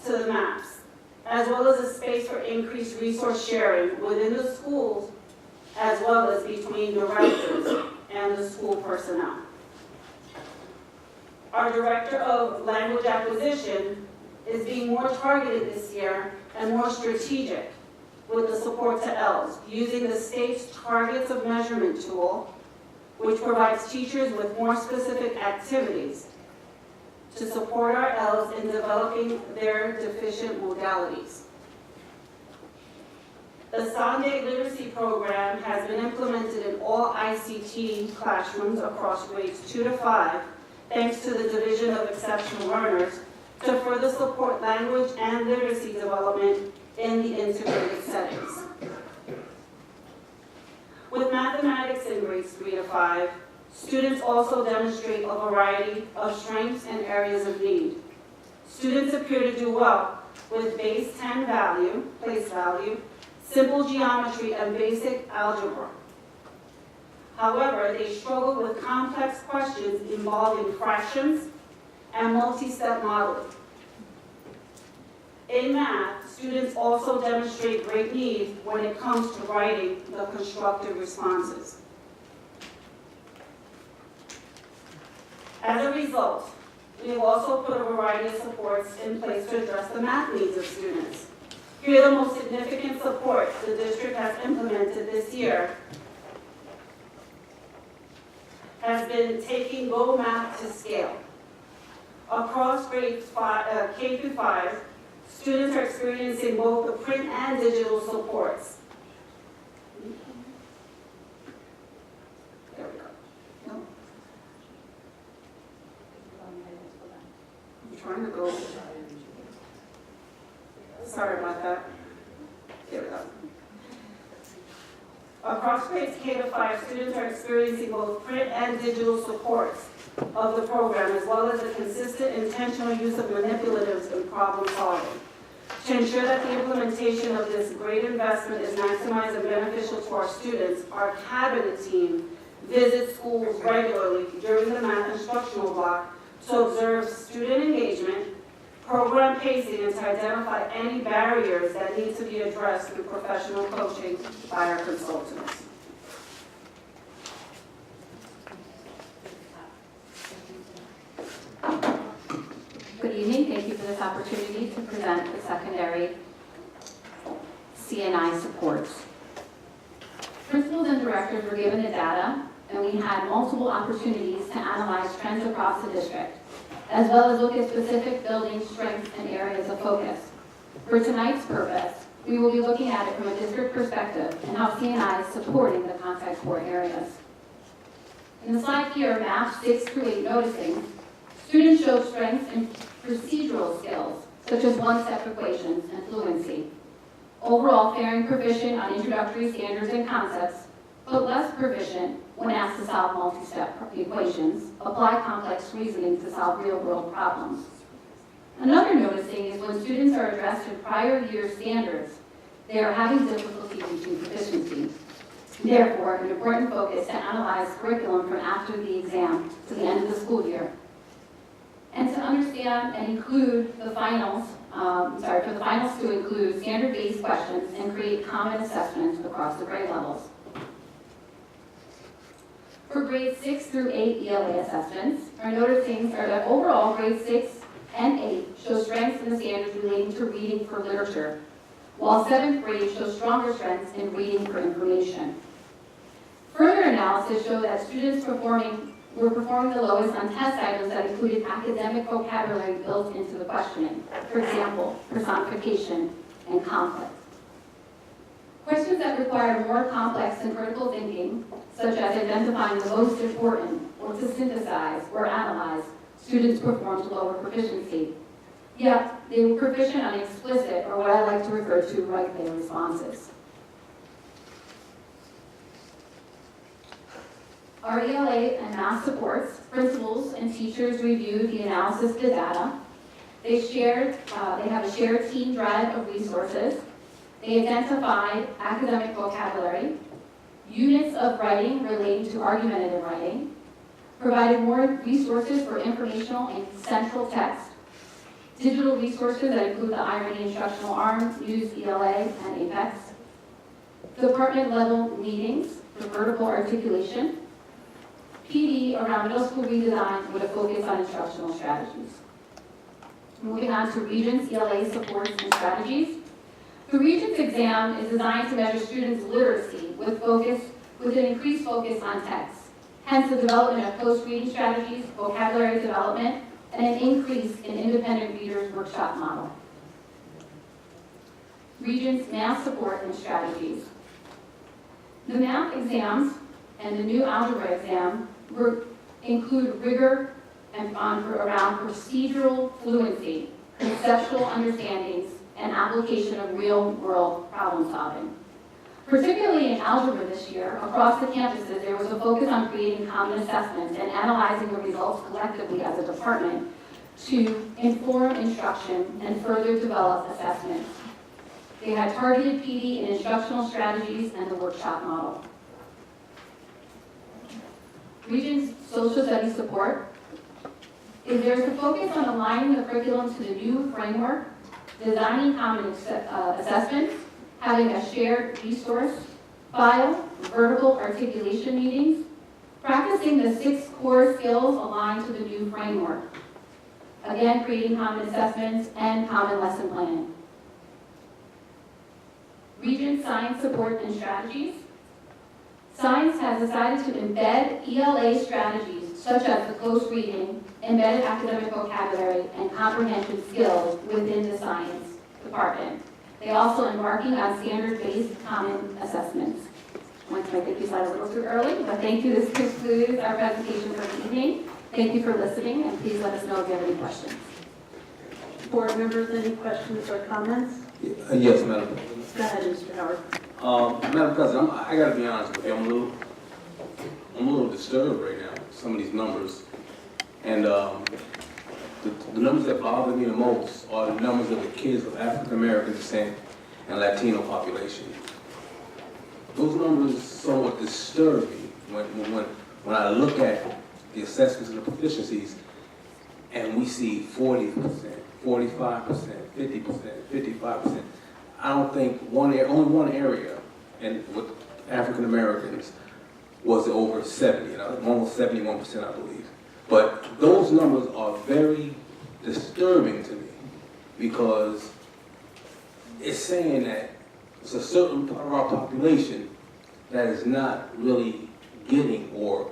S1: to the maps, as well as a space for increased resource sharing within the schools, as well as between directors and the school personnel. Our Director of Language Acquisition is being more targeted this year and more strategic with the support to ELS, using the state's Targets of Measurement tool, which provides teachers with more specific activities to support our ELS in developing their deficient modalities. The Sunday Literacy Program has been implemented in all ICT classrooms across grades 2 to 5, thanks to the Division of Exceptional Learners, to further support language and literacy development in the integrated settings. With mathematics in grades 3 to 5, students also demonstrate a variety of strengths and areas of need. Students appear to do well with base 10 value, place value, simple geometry, and basic algebra. However, they struggle with complex questions involving fractions and multi-step modeling. In math, students also demonstrate great need when it comes to writing the constructed responses. As a result, we have also put a variety of supports in place to address the math needs of students. Here are the most significant supports the district has implemented this year has been taking Go Math to scale. Across grades K through 5, students are experiencing both the print and digital supports. There we go. No. I'm trying to go. Sorry about that. There we go. Across grades K to 5, students are experiencing both print and digital supports of the program, as well as a consistent intentional use of manipulatives in problem solving. To ensure that the implementation of this great investment is maximized and beneficial to our students, our cabinet team visits schools regularly during the math instructional block to observe student engagement, program pacing, and to identify any barriers that need to be addressed through professional coaching by our consultants.
S14: Good evening. Thank you for this opportunity to present the secondary CNI supports. Principals and directors were given the data and we had multiple opportunities to analyze trends across the district, as well as look at specific building strengths and areas of focus. For tonight's purpose, we will be looking at it from a district perspective and how CNI is supporting the contact core areas. In the slide here, math 6 through 8 noticing, students show strengths in procedural skills, such as one-step equations and fluency. Overall, faring proficient on introductory standards and concepts, but less proficient when asked to solve multi-step equations, apply complex reasoning to solve real-world problems. Another noticing is when students are addressed in prior year standards, they are having difficulty reaching proficiency. Therefore, an important focus to analyze curriculum from after the exam to the end of the school year, and to understand and include the finals, for the finals to include standard-based questions and create common assessments across the grade levels. For grades 6 through 8 ELA assessments, our noticings are that overall grades 6 and 8 show strengths in the standards relating to reading for literature, while 7th grade shows stronger strengths in reading for information. Further analysis showed that students were performing the lowest on test items that included academic vocabulary built into the questioning. For example, personification and conflict. Questions that required more complex and critical thinking, such as identifying the most important, or to synthesize or analyze, students performed lower proficiency. Yet, they were proficient on explicit, or what I like to refer to, right there responses. Our ELA and math supports, principals and teachers reviewed the analysis of the data. They have a shared team drive of resources. They identified academic vocabulary, units of writing relating to argumentative writing, provided more resources for informational and central text, digital resources that include the Irony Instructional Arm, News, ELA, and APEX, department-level meetings for vertical articulation, PD around middle school redesign with a focus on instructional strategies. Moving on to Regents, ELA supports and strategies. The Regents exam is designed to measure students' literacy with an increased focus on text, hence the development of close reading strategies, vocabulary development, and an increase in independent readers workshop model. Regents math support and strategies. The math exams and the new algebra exam include rigor and around procedural fluency, conceptual understandings, and application of real-world problem solving. Particularly in algebra this year, across the campuses, there was a focus on creating common assessments and analyzing the results collectively as a department to inform instruction and further develop assessments. They had targeted PD and instructional strategies and the workshop model. Regents social studies support is there's a focus on aligning the curriculum to the new framework, designing common assessments, having a shared resource file, vertical articulation meetings, practicing the 6 core skills aligned to the new framework. Again, creating common assessments and common lesson planning. Regent science support and strategies. Science has decided to embed ELA strategies such as the close reading, embedded academic vocabulary, and comprehension skills within the science department. They also embarking on standard-based common assessments. I went to my thank you slide a little too early, but thank you. This concludes our presentation for the evening. Thank you for listening, and please let us know if you have any questions.
S1: Board members, any questions or comments?
S2: Yes, Madam President.
S1: Go ahead, Mr. Howard.
S2: Madam President, I got to be honest with you. I'm a little disturbed right now with some of these numbers, and the numbers that bother me the most are the numbers of the kids of African American descent and Latino population. Those numbers somewhat disturb me when I look at the assessments and the proficiencies, and we see 40%, 45%, 50%, 55%. I don't think only one area, and with African Americans, was over 70, almost 71%, I believe. But those numbers are very disturbing to me because it's saying that it's a certain part of our population that is not really
S15: getting or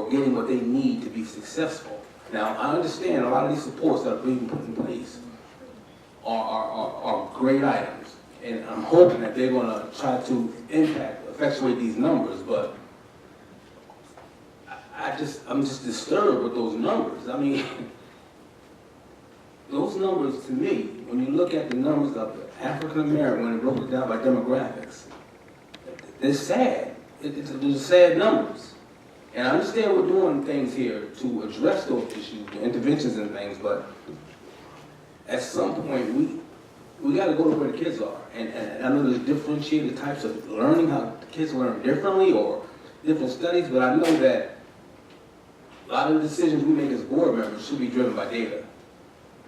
S15: getting what they need to be successful. Now, I understand a lot of these supports that are being put in place are great items, and I'm hoping that they're going to try to effectuate these numbers, but I'm just disturbed with those numbers. I mean, those numbers, to me, when you look at the numbers of African American, when it broke it down by demographics, they're sad. They're sad numbers. And I understand we're doing things here to address those issues, the interventions and things, but at some point, we got to go to where the kids are. And I know there's differentiated types of learning, how the kids learn differently or different studies, but I know that a lot of the decisions we make as board members should be driven by data.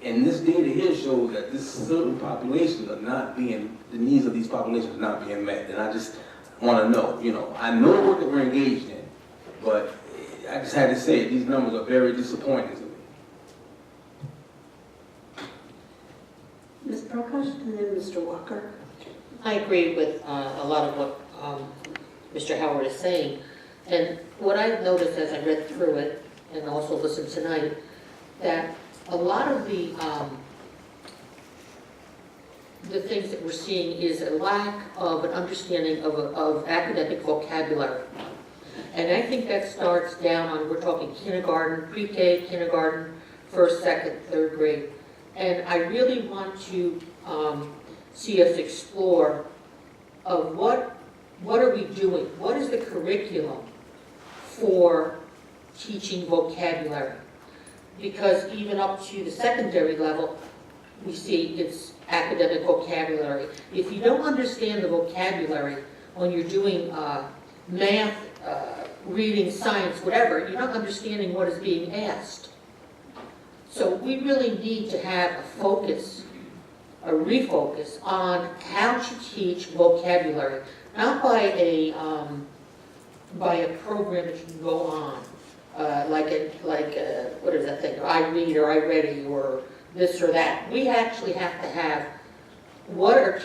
S15: And this data here shows that this certain populations are not being, the needs of these populations are not being met. And I just want to know, I know the work that we're engaged in, but I just had to say it, these numbers are very disappointing to me.
S12: Ms. Prakash and then Mr. Walker.
S5: I agree with a lot of what Mr. Howard is saying. And what I've noticed as I read through it and also listened tonight, that a lot of the things that we're seeing is a lack of an understanding of academic vocabulary. And I think that starts down on, we're talking kindergarten, pre-K, kindergarten, first, second, third grade. And I really want to see us explore of what are we doing? What is the curriculum for teaching vocabulary? Because even up to the secondary level, we see it's academic vocabulary. If you don't understand the vocabulary when you're doing math, reading, science, whatever, you're not understanding what is being asked. So we really need to have a focus, a refocus on how to teach vocabulary, not by a program that you can go on, what is that thing, I read or I ready or this or that. We actually have to have what are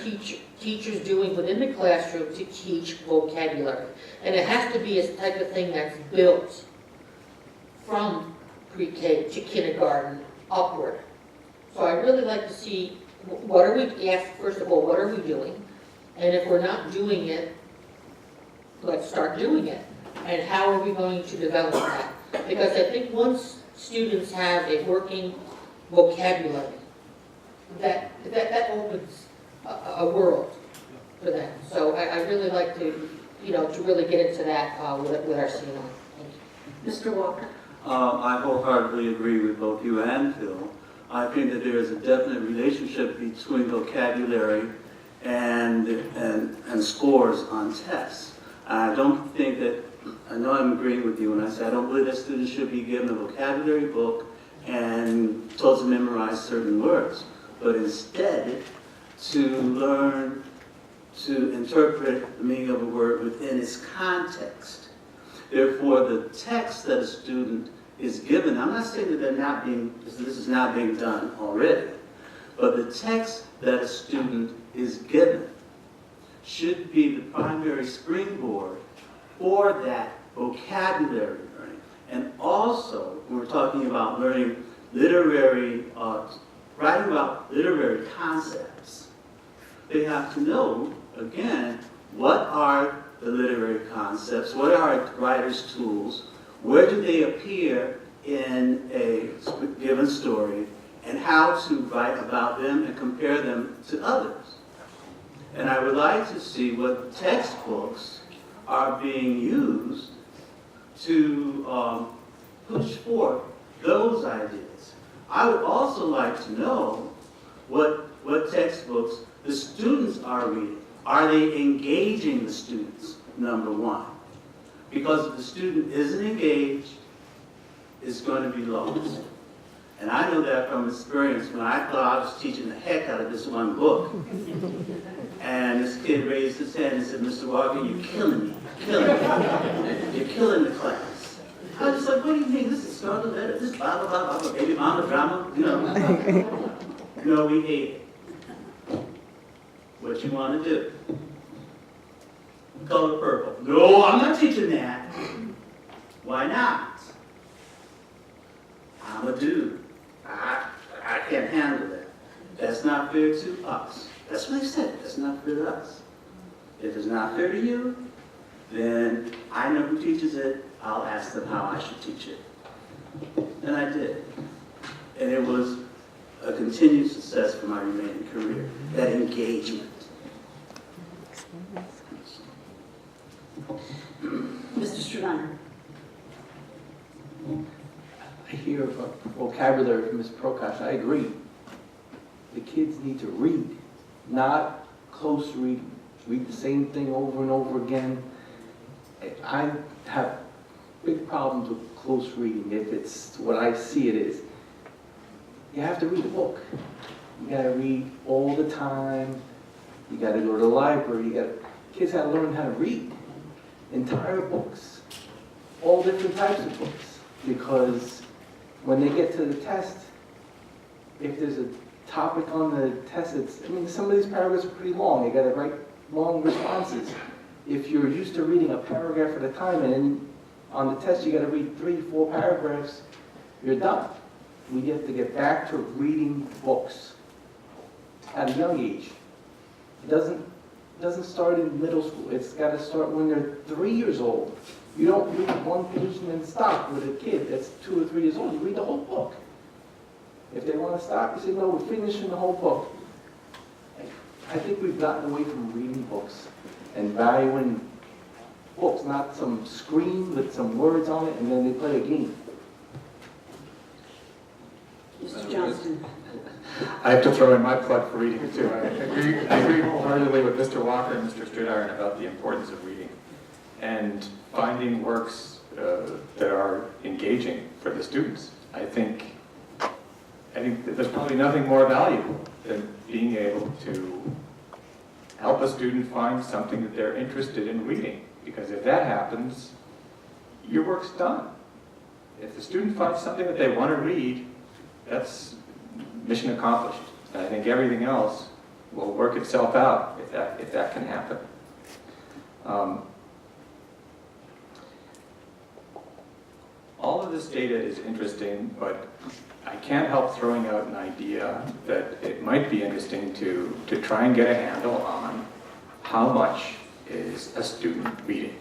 S5: teachers doing within the classroom to teach vocabulary. And it has to be a type of thing that's built from pre-K to kindergarten upward. So I really like to see what are we, first of all, what are we doing? And if we're not doing it, let's start doing it. And how are we going to develop that? Because I think once students have a working vocabulary, that opens a world for them. So I really like to, to really get into that with our CNI. Thank you.
S12: Mr. Walker.
S16: I wholeheartedly agree with both you and Phil. I think that there is a definite relationship between vocabulary and scores on tests. I don't think that, I know I'm agreeing with you when I say I don't believe that students should be given a vocabulary book and told to memorize certain words, but instead to learn to interpret the meaning of a word within its context. Therefore, the text that a student is given, I'm not saying that this is not being done already, but the text that a student is given should be the primary springboard for that vocabulary learning. And also, when we're talking about learning writing about literary concepts, they have to know, again, what are the literary concepts, what are a writer's tools, where do they appear in a given story, and how to write about them and compare them to others. And I would like to see what textbooks are being used to push forth those ideas. I would also like to know what textbooks the students are reading. Are they engaging the students, number one? Because if the student isn't engaged, it's going to be lost. And I know that from experience when I thought I was teaching the heck out of this one book. And this kid raised his hand and said, Mr. Walker, you're killing me. You're killing the class. I was just like, what do you mean? This is Scarlet Letter, this blah, blah, blah, blah, baby mama drama, No, we hate it. What you want to do? Color purple. No, I'm not teaching that. Why not? I'm a dude. I can't handle that. That's not fair to us. That's what they said. That's not fair to us. If it's not fair to you, then I know who teaches it. I'll ask them how I should teach it. And I did. And it was a continued success for my remaining career, that engagement.
S9: Mr. Strudano.
S7: I hear vocabulary from Ms. Prokash. I agree. The kids need to read, not close reading. Read the same thing over and over again. I have big problems with close reading. If it's what I see it is, you have to read a book. You gotta read all the time. You gotta go to the library. Kids gotta learn how to read entire books, all different types of books, because when they get to the test, if there's a topic on the test, some of these paragraphs are pretty long. You gotta write long responses. If you're used to reading a paragraph at a time, and then on the test you gotta read 3-4 paragraphs, you're done. We have to get back to reading books at a young age. It doesn't start in middle school. It's got to start when they're 3 years old. You don't read one page and then stop with a kid that's 2 or 3 years old. You read the whole book. If they want to stop, you say, no, we're finishing the whole book. I think we've gotten away from reading books and valuing books, not some screen with some words on it and then they play a game.
S9: Mr. Johnston.
S4: I have to throw in my plug for reading too. I agree wholeheartedly with Mr. Walker and Mr. Strudiron about the importance of reading and finding works that are engaging for the students. I think that there's probably nothing more valuable than being able to help a student find something that they're interested in reading. Because if that happens, your work's done. If the student finds something that they want to read, that's mission accomplished. And I think everything else will work itself out if that can happen. All of this data is interesting, but I can't help throwing out an idea that it might be interesting to try and get a handle on how much is a student reading.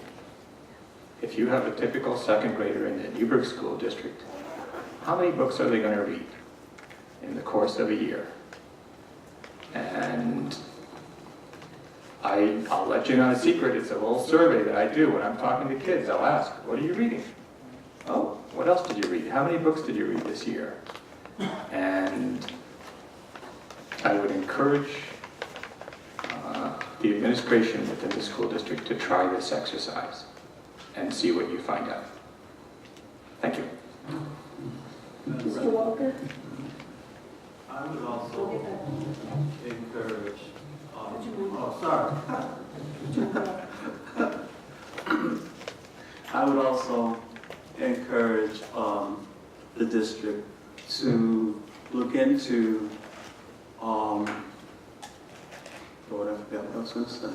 S4: If you have a typical second grader in the Newburgh School District, how many books are they going to read in the course of a year? And I'll let you in on a secret. It's a little survey that I do when I'm talking to kids. I'll ask, what are you reading? Oh, what else did you read? How many books did you read this year? And I would encourage the administration within the school district to try this exercise and see what you find out. Thank you.
S10: Mr. Walker?
S16: I would also encourage, I would also encourage the district to look into, Lord, I forgot what I was going to say.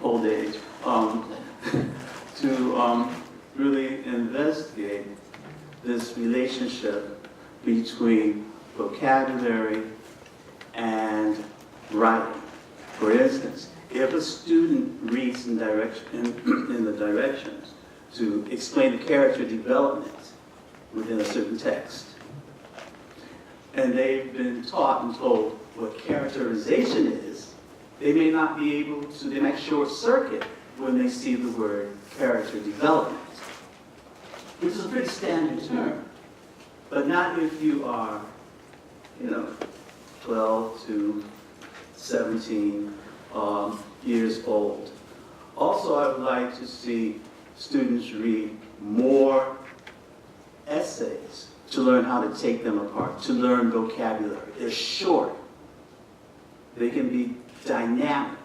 S16: Old age. To really investigate this relationship between vocabulary and writing. For instance, if a student reads in the directions to explain the character development within a certain text, and they've been taught and told what characterization is, they may not be able to, they might short circuit when they see the word character development, which is a pretty standard term, but not if you are, 12 to 17 years old. Also, I would like to see students read more essays to learn how to take them apart, to learn vocabulary. They're short. They can be dynamic.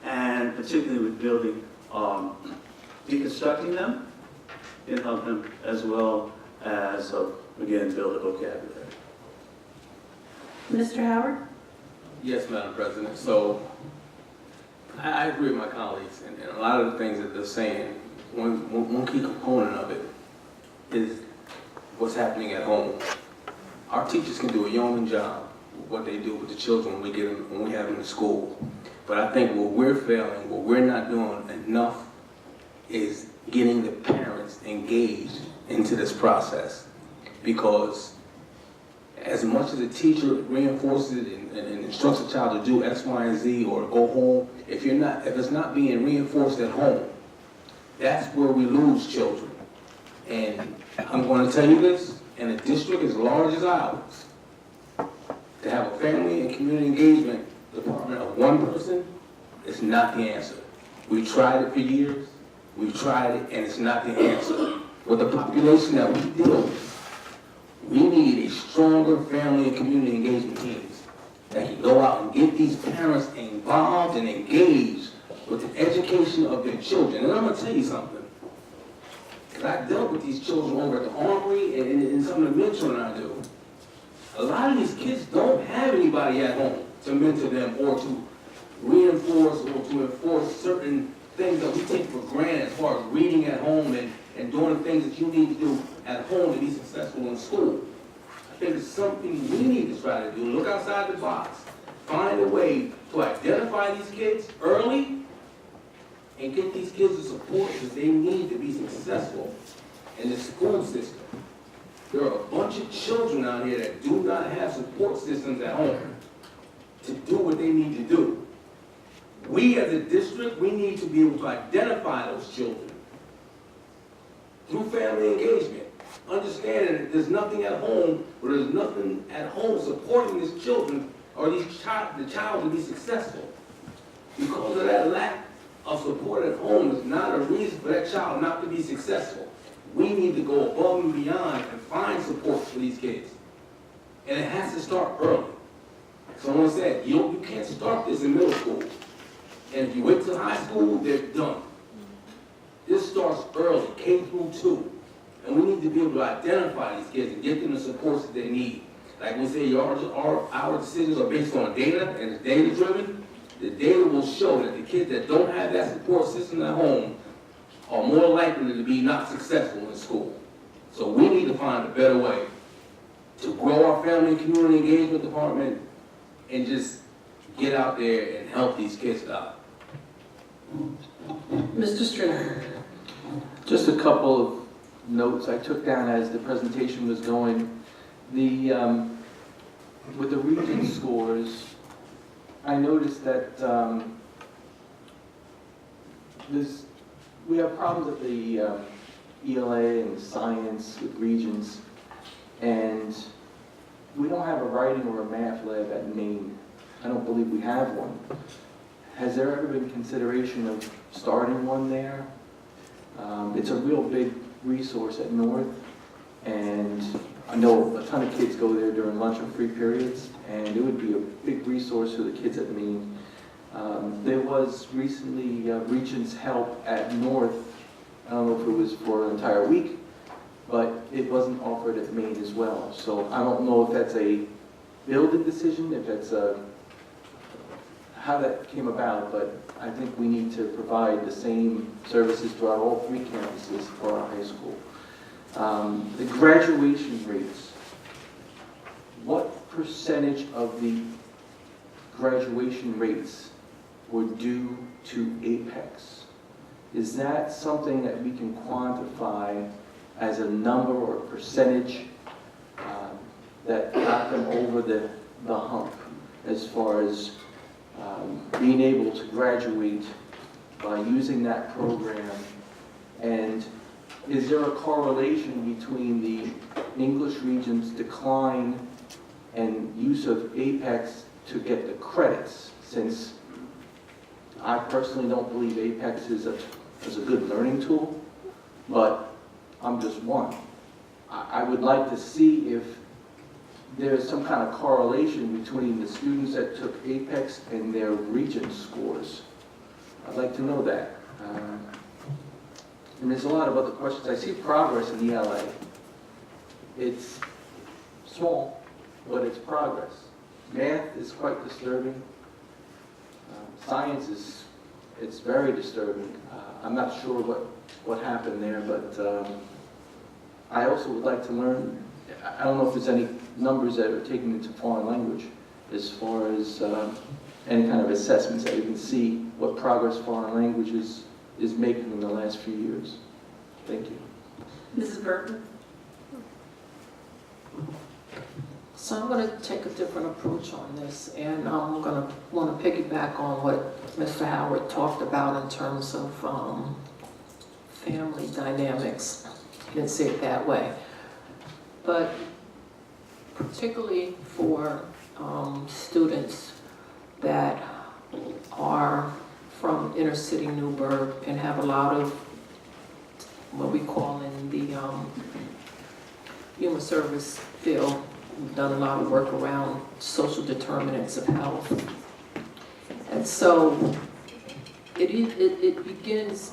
S16: And particularly with building, deconstructing them, can help them as well as, again, build a vocabulary.
S9: Mr. Howard?
S15: Yes, Madam President. So I agree with my colleagues and a lot of the things that they're saying. one key component of it is what's happening at home. Our teachers can do a yeoman job with what they do with the children when we have them in school. But I think what we're failing, what we're not doing enough is getting the parents engaged into this process. Because as much as a teacher reinforces and instructs a child to do X, Y, and Z or go home, if it's not being reinforced at home, that's where we lose children. And I'm going to tell you this, in a district as large as ours, to have a family and community engagement department of one person is not the answer. We've tried it for years, we've tried it, and it's not the answer. With the population that we deal with, we need a stronger family and community engagement teams that can go out and get these parents involved and engaged with the education of their children. And I'm going to tell you something. Because I dealt with these children over at the Armory and some of the mentoring I do. A lot of these kids don't have anybody at home to mentor them or to reinforce or to enforce certain things that we take for granted as far as reading at home and doing the things that you need to do at home to be successful in school. I think it's something we need to try to do. Look outside the box. Find a way to identify these kids early and get these kids the support that they need to be successful in the school system. There are a bunch of children out here that do not have support systems at home to do what they need to do. We as a district, we need to be able to identify those children through family engagement. Understanding that there's nothing at home, or there's nothing at home supporting these children or the child to be successful. Because of that lack of support at home is not a reason for that child not to be successful. We need to go above and beyond and find support for these kids. And it has to start early. Someone said, you can't start this in middle school. And if you wait till high school, they're done. This starts early, K through 2. And we need to be able to identify these kids and get them the supports that they need. Like we say, our decisions are based on data and it's data driven. The data will show that the kids that don't have that support system at home are more likely to be not successful in school. So we need to find a better way to grow our family and community engagement department and just get out there and help these kids out.
S12: Mr. Stringer.
S7: Just a couple of notes I took down as the presentation was going. With the region scores, I noticed that we have problems at the ELA and science with regions, and we don't have a writing or a math lab at Maine. I don't believe we have one. Has there ever been consideration of starting one there? It's a real big resource at North, and I know a ton of kids go there during lunch and free periods, and it would be a big resource for the kids at Maine. There was recently Regents help at North. I don't know if it was for an entire week, but it wasn't offered at Maine as well. So I don't know if that's a building decision, if that's how that came about, but I think we need to provide the same services throughout all 3 campuses for our high school. The graduation rates. What percentage of the graduation rates were due to Apex? Is that something that we can quantify as a number or a percentage that got them over the hump as far as being able to graduate by using that program? And is there a correlation between the English region's decline and use of Apex to get the credits, since I personally don't believe Apex is a good learning tool, but I'm just one. I would like to see if there's some kind of correlation between the students that took Apex and their region scores. I'd like to know that. And there's a lot of other questions. I see progress in ELA. It's small, but it's progress. Math is quite disturbing. Science it's very disturbing. I'm not sure what what happened there, but I also would like to learn, I don't know if there's any numbers that are taken into foreign language as far as any kind of assessments that you can see what progress foreign languages is making in the last few years. Thank you.
S10: Mrs. Burton?
S17: So I'm going to take a different approach on this, and I'm going to want to piggyback on what Mr. Howard talked about in terms of family dynamics. He didn't say it that way. But particularly for students that are from inner city Newburgh and have a lot of what we call in the human service field. We've done a lot of work around social determinants of health. And so it begins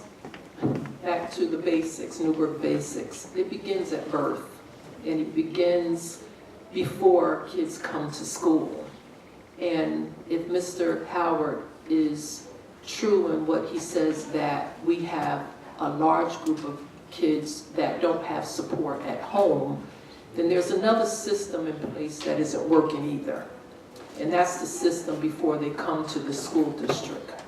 S17: back to the basics, Newburgh basics. It begins at birth, and it begins before kids come to school. And if Mr. Howard is true in what he says, that we have a large group of kids that don't have support at home, then there's another system in place that isn't working either. And that's the system before they come to the school district.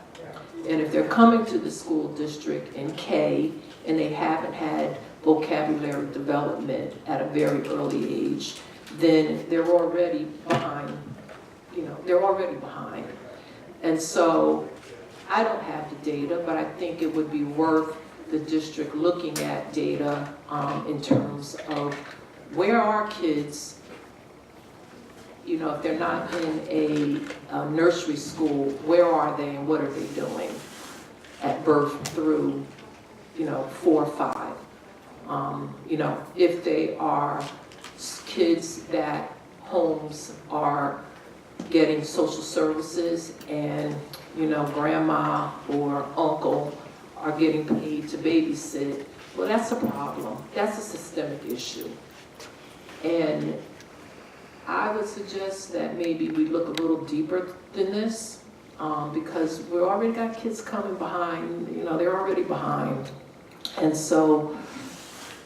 S17: And if they're coming to the school district in K and they haven't had vocabulary development at a very early age, then they're already behind. They're already behind. And so I don't have the data, but I think it would be worth the district looking at data in terms of where are kids, if they're not in a nursery school, where are they and what are they doing at birth through, 4 or 5? If they are kids that homes are getting social services and, grandma or uncle are getting paid to babysit, well, that's a problem. That's a systemic issue. And I would suggest that maybe we look a little deeper than this, because we already got kids coming behind, they're already behind. And so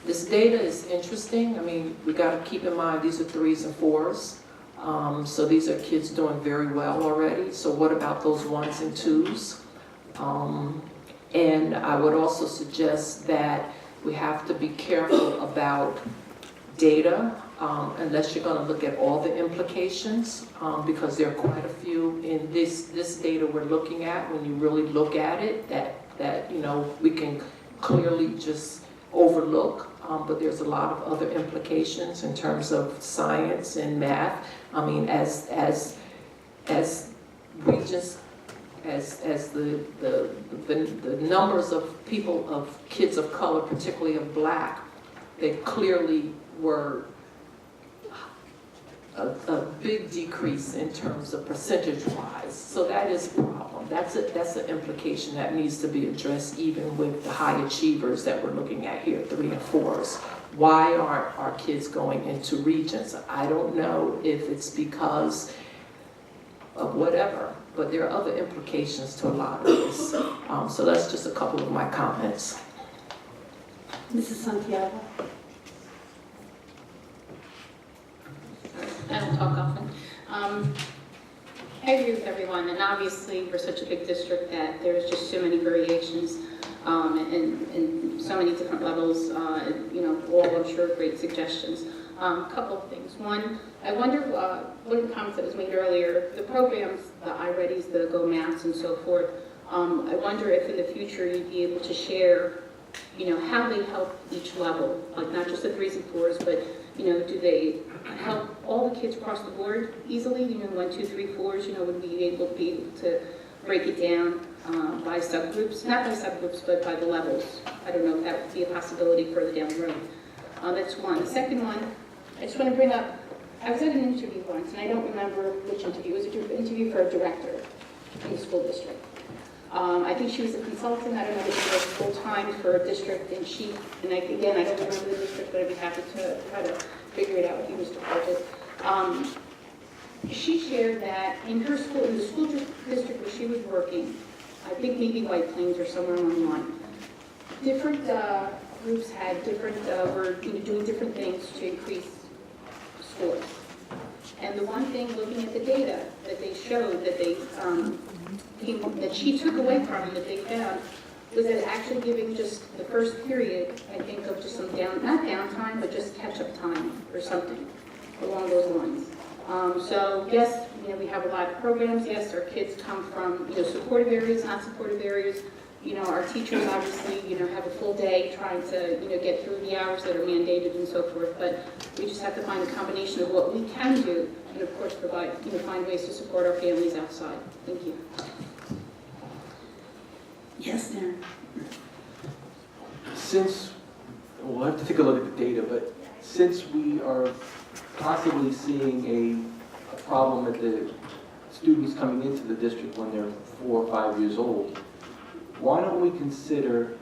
S17: this data is interesting. I mean, we got to keep in mind these are 3s and 4s. So these are kids doing very well already. So what about those 1s and 2s? And I would also suggest that we have to be careful about data, unless you're going to look at all the implications, because there are quite a few in this data we're looking at. When you really look at it, that we can clearly just overlook, but there's a lot of other implications in terms of science and math. I mean, as regions, as the numbers of people, of kids of color, particularly of Black, they clearly were a big decrease in terms of percentage-wise. So that is a problem. That's an implication that needs to be addressed even with the high achievers that we're looking at here, 3 and 4s. Why aren't our kids going into regions? I don't know if it's because of whatever, but there are other implications to a lot of this. So that's just a couple of my comments.
S9: Mrs. Santiago.
S18: I don't talk often. I agree with everyone, and obviously we're such a big district that there's just so many variations and so many different levels, all I'm sure great suggestions. A couple of things. One, I wonder, one of the comments that was made earlier, the programs, the iReadies, the Go Maths and so forth, I wonder if in the future you'd be able to share, how they help each level, like not just the 3s and 4s, but do they help all the kids across the board easily? 1, 2, 3, 4s, would be able to break it down by subgroups, not by subgroups, but by the levels. I don't know if that would be a possibility further down the road. That's one. The second one, I just want to bring up, I was at an interview once, and I don't remember which interview. It was an interview for a director in the school district. I think she was a consultant. I don't know if she was full-time for a district, and I don't remember the district, but I'd be happy to try to figure it out with you, Mr. Burgess. She shared that in her school, in the school district where she was working, I think maybe White Plains or somewhere along the line, different groups had different, were doing different things to increase scores. And the one thing, looking at the data that they showed, that that she took away from, that they found, was that actually giving just the first period, I think, of just some not downtime, but just catch-up time or something along those lines. So yes, we have a lot of programs. Yes, our kids come from, supportive areas, not supportive areas. Our teachers obviously, have a full day trying to, get through the hours that are mandated and so forth. But we just have to find a combination of what we can do, and of course provide, find ways to support our families outside. Thank you.
S9: Yes, Darren.
S7: Since, we'll have to take a look at the data, but since we are possibly seeing a problem with the students coming into the district when they're 4 or 5 years old, why don't we consider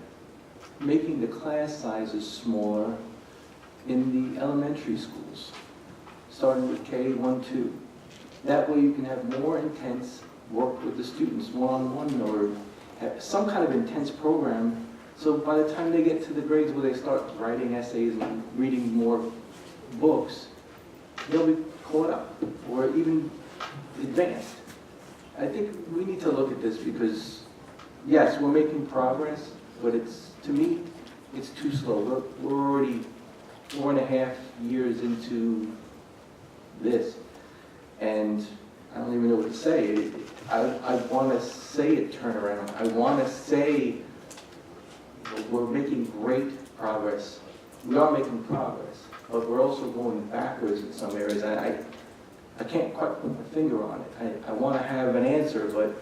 S7: making the class sizes smaller in the elementary schools, starting with K1, 2. That way you can have more intense work with the students, one-on-one, or have some kind of intense program, so by the time they get to the grades where they start writing essays and reading more books, they'll be caught up or even advanced. I think we need to look at this because, yes, we're making progress, but to me, it's too slow. We're already 4.5 years into this, and I don't even know what to say. I want to say a turnaround. I want to say we're making great progress. We are making progress, but we're also going backwards in some areas. I can't quite put my finger on it. I want to have an answer, but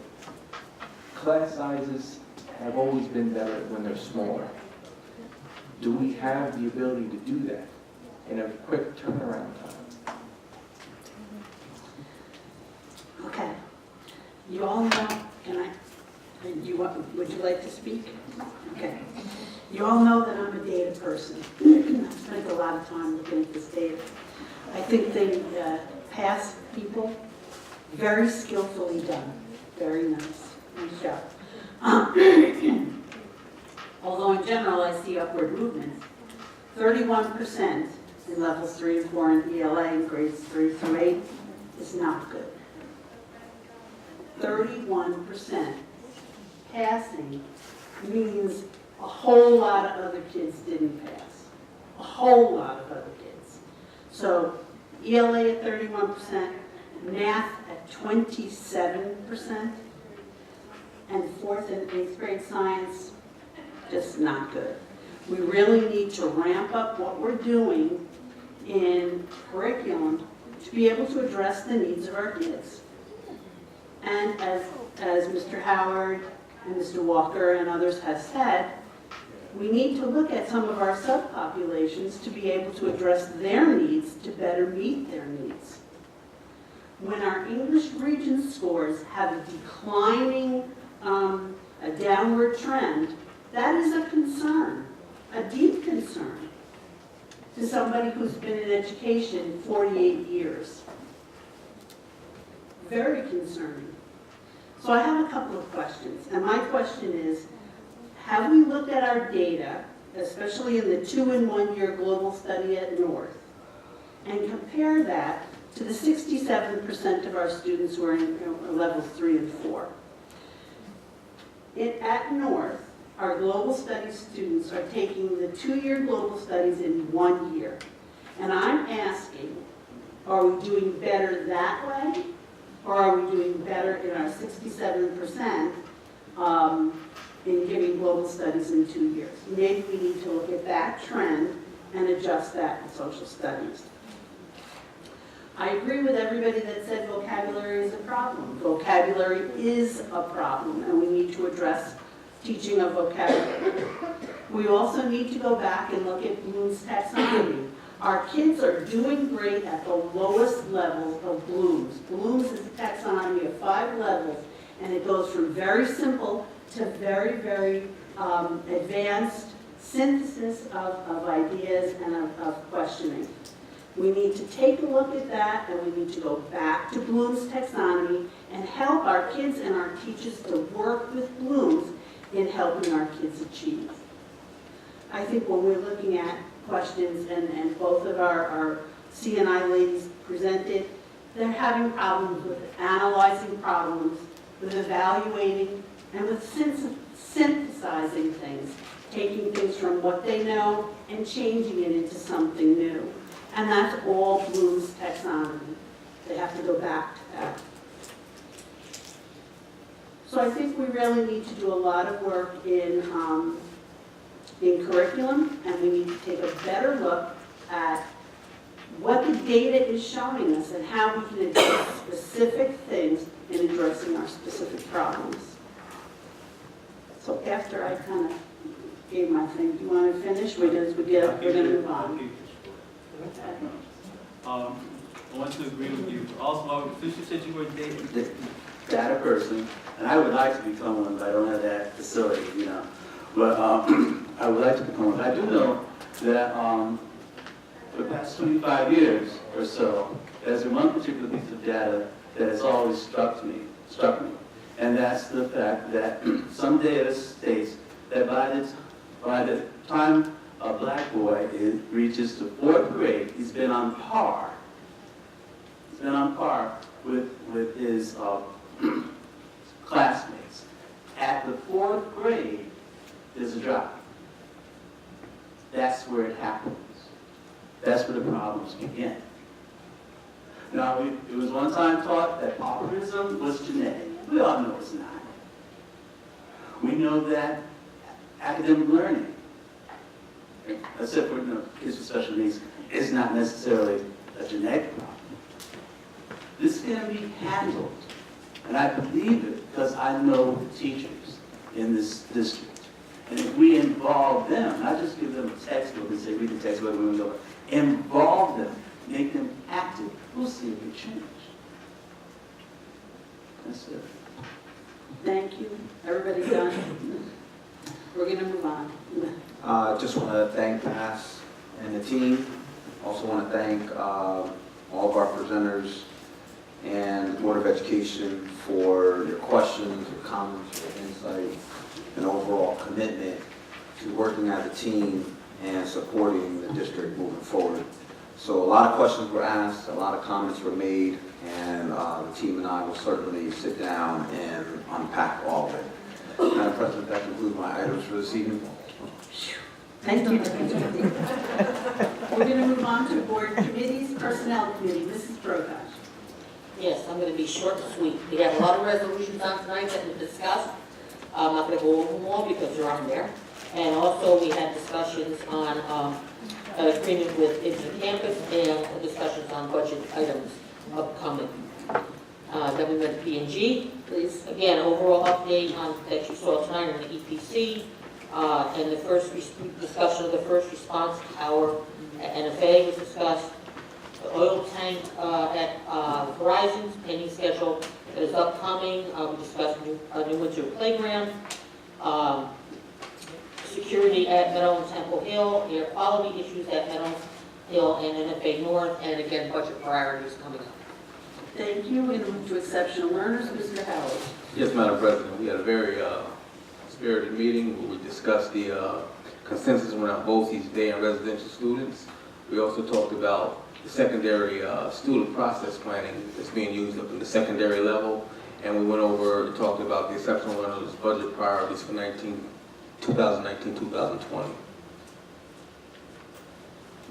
S7: class sizes have always been better when they're smaller. Do we have the ability to do that in a quick turnaround time?
S19: Okay. You all know, would you like to speak? Okay. You all know that I'm a data person. I've spent a lot of time looking at this data. I think the past people, very skillfully done. Very nice. Nice job. Although in general I see upward movements, 31% in levels 3 and 4 in ELA in grades 3 through 8 is not good. 31% passing means a whole lot of other kids didn't pass. A whole lot of other kids. So ELA at 31%, math at 27%, and 4th and 8th grade science, just not good. We really need to ramp up what we're doing in curriculum to be able to address the needs of our kids. And as Mr. Howard and Mr. Walker and others have said, we need to look at some of our subpopulations to be able to address their needs to better meet their needs. When our English region scores have a declining, a downward trend, that is a concern, a deep concern to somebody who's been in education 48 years. Very concerning. So I have a couple of questions, and my question is, have we looked at our data, especially in the 2- and 1-year global study at North, and compare that to the 67% of our students who are in levels 3 and 4? At North, our global studies students are taking the 2-year global studies in 1 year. And I'm asking, are we doing better that way? Or are we doing better in our 67% in giving global studies in 2 years? Maybe we need to look at that trend and adjust that in social studies. I agree with everybody that said vocabulary is a problem. Vocabulary is a problem, and we need to address teaching of vocabulary. We also need to go back and look at Bloom's taxonomy. Our kids are doing great at the lowest levels of Bloom's. Bloom's is a taxonomy of 5 levels, and it goes from very simple to very, very advanced synthesis of ideas and of questioning. We need to take a look at that, and we need to go back to Bloom's taxonomy and help our kids and our teachers to work with Bloom's in helping our kids achieve. I think when we're looking at questions, and both of our CNI ladies presented, they're having problems with analyzing problems, with evaluating, and with synthesizing things, taking things from what they know and changing it into something new. And that's all Bloom's taxonomy. They have to go back to that. So I think we really need to do a lot of work in curriculum, and we need to take a better look at what the data is showing us and how we can address specific things in addressing our specific problems. So after I kind of gave my thing, do you want to finish? We're going to move on.
S20: I want to agree with you. Also, since you said you were dating
S16: data person, and I would like to become one, but I don't have that facility, you know. But I would like to become one. I do know that for the past 25 years or so, there's been one particular piece of data that has always struck me, and that's the fact that some data states that by the time a black boy reaches the 4th grade, he's been on par. He's been on par with his classmates. At the 4th grade, there's a drop. That's where it happens. That's where the problems begin. Now, it was one time taught that autism was genetic. We all know it's not. We know that academic learning, except for kids with special needs, is not necessarily a genetic problem. This can be handled, and I believe it because I know the teachers in this district. And if we involve them, not just give them a textbook and say, read the textbook, we're going to go, involve them, make them active, we'll see a big change. That's it.
S19: Thank you. Everybody done? We're going to move on.
S2: I just want to thank Pass and the team. Also want to thank all of our presenters and Board of Education for your questions, your comments, your insight, and overall commitment to working as a team and supporting the district moving forward. So a lot of questions were asked, a lot of comments were made, and the team and I will certainly sit down and unpack all of it. Madam President, that concludes my items for this evening.
S19: Thank you. We're going to move on to Board Committees, Personnel Committee. Mrs. Brokash.
S5: Yes, I'm going to be short and sweet. We have a lot of resolutions on tonight that we discussed. I'm not going to go over them all because they're on there. And also we had discussions on agreement with Inter-Campus and discussions on budget items upcoming. Then we went to P&G. Please. Again, overall update on that you saw tonight on the EPC. And the first discussion of the first response tower at NFA was discussed. The oil tank at Verizon's pending schedule that is upcoming. We discussed a new winter playground. Security at Meadow and Temple Hill, air quality issues at Meadow Hill and NFA North, and again, budget priorities coming up.
S19: Thank you. We're going to move to exceptional learners. Mr. Howard.
S7: Yes, Madam President, we had a very spirited meeting where we discussed the consensus around BOCES day and residential students. We also talked about the secondary student process planning that's being used up in the secondary level, and we went over and talked about the exceptional learners budget priorities for 2019-2020.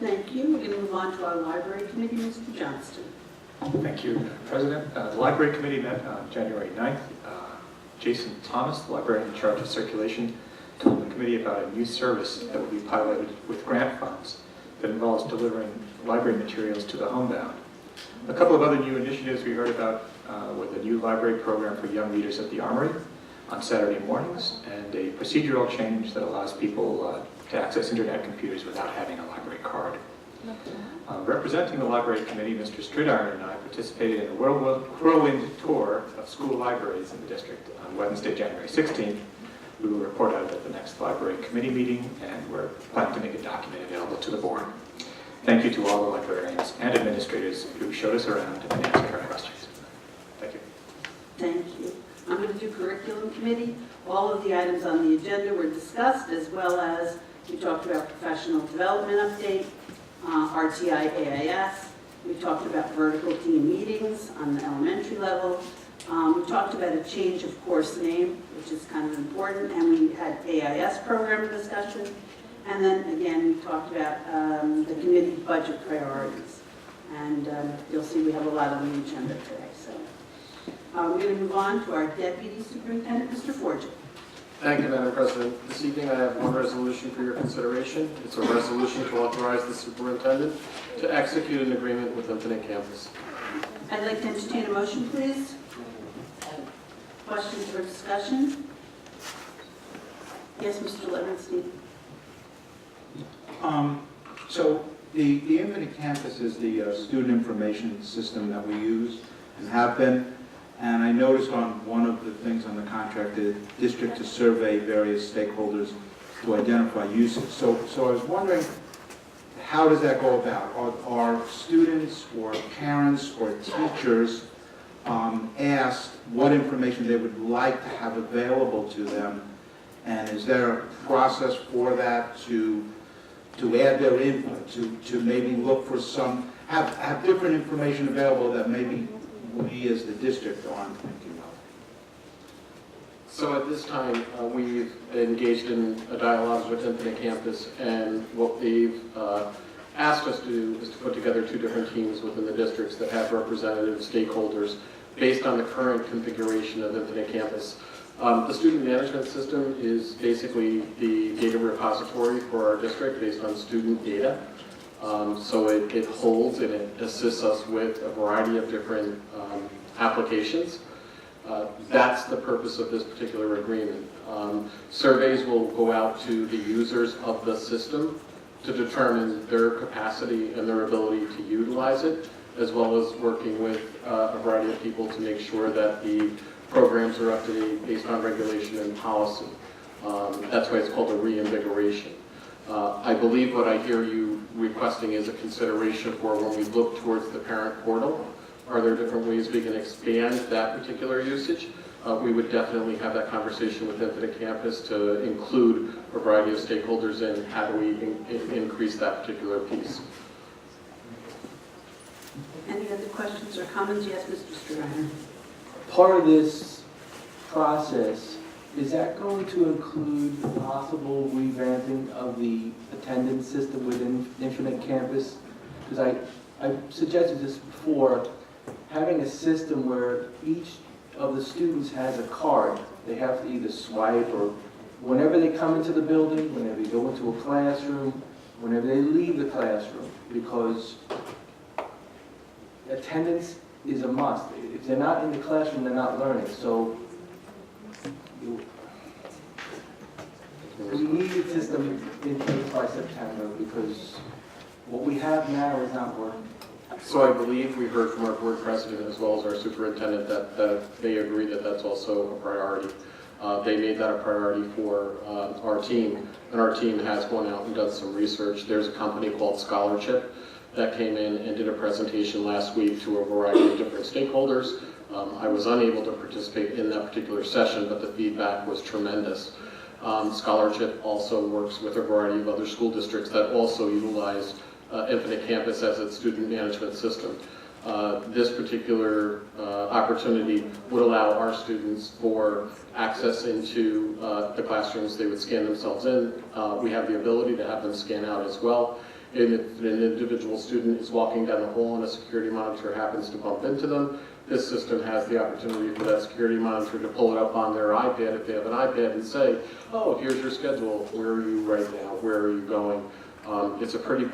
S19: Thank you. We're going to move on to our Library Committee. Mr. Johnston.
S4: Thank you, Madam President. The Library Committee met on January 9th. Jason Thomas, the librarian in charge of circulation, told the committee about a new service that will be piloted with grant funds that involves delivering library materials to the homebound. A couple of other new initiatives we heard about with a new library program for young readers at the Armory on Saturday mornings, and a procedural change that allows people to access internet computers without having a library card. Representing the Library Committee, Mr. Stridarn and I participated in a whirlwind tour of school libraries in the district on Wednesday, January 16th. We will report out at the next Library Committee meeting, and we're planning to make a document available to the board. Thank you to all the librarians and administrators who showed us around and answered our questions. Thank you.
S19: Thank you. I'm going to do Curriculum Committee. All of the items on the agenda were discussed, as well as We talked about professional development update, RTI AIS. We talked about vertical team meetings on the elementary level. We talked about a change of course name, which is kind of important, and we had AIS program discussion. And then again, we talked about the committee budget priorities. And you'll see we have a lot on the agenda today. So we're going to move on to our Deputy Superintendent, Mr. Forget.
S11: Thank you, Madam President. This evening I have one resolution for your consideration. It's a resolution to authorize the superintendent to execute an agreement with Infinite Campus.
S19: I'd like to entertain a motion, please. Questions or discussion? Yes, Mr. Levinstein.
S6: So the Infinite Campus is the student information system that we use and have been. And I noticed on one of the things on the contract, the district to survey various stakeholders to identify usage. So I was wondering, how does that go about? Are students or parents or teachers asked what information they would like to have available to them? And is there a process for that to add their input, to maybe look for some, have different information available that maybe we as the district aren't thinking of?
S11: So at this time, we've engaged in a dialogue with Infinite Campus, and what they've asked us to do is to put together two different teams within the districts that have representative stakeholders based on the current configuration of Infinite Campus. The student management system is basically the data repository for our district based on student data. So it holds and it assists us with a variety of different applications. That's the purpose of this particular agreement. Surveys will go out to the users of the system to determine their capacity and their ability to utilize it, as well as working with a variety of people to make sure that the programs are up to date based on regulation and policy. That's why it's called a reinvigoration. I believe what I hear you requesting is a consideration for when we look towards the parent portal. Are there different ways we can expand that particular usage? We would definitely have that conversation with Infinite Campus to include a variety of stakeholders in how do we increase that particular piece.
S19: Any other questions or comments? Yes, Mr. Strider.
S7: Part of this process, is that going to include possible revamping of the attendance system within Infinite Campus? Because I suggested this before, having a system where each of the students has a card. They have to either swipe or whenever they come into the building, whenever they go into a classroom, whenever they leave the classroom, because attendance is a must. If they're not in the classroom, they're not learning. So we need a system in place by September because what we have now is not working.
S11: So I believe we heard from our board president as well as our superintendent that they agree that that's also a priority. They made that a priority for our team, and our team has gone out and done some research. There's a company called Scholarship that came in and did a presentation last week to a variety of different stakeholders. I was unable to participate in that particular session, but the feedback was tremendous. Scholarship also works with a variety of other school districts that also utilize Infinite Campus as its student management system. This particular opportunity would allow our students for access into the classrooms. They would scan themselves in. We have the ability to have them scan out as well. And if an individual student is walking down the hall and a security monitor happens to bump into them, this system has the opportunity for that security monitor to pull it up on their iPad if they have an iPad and say, oh, here's your schedule. Where are you right now? Where are you going? It's a pretty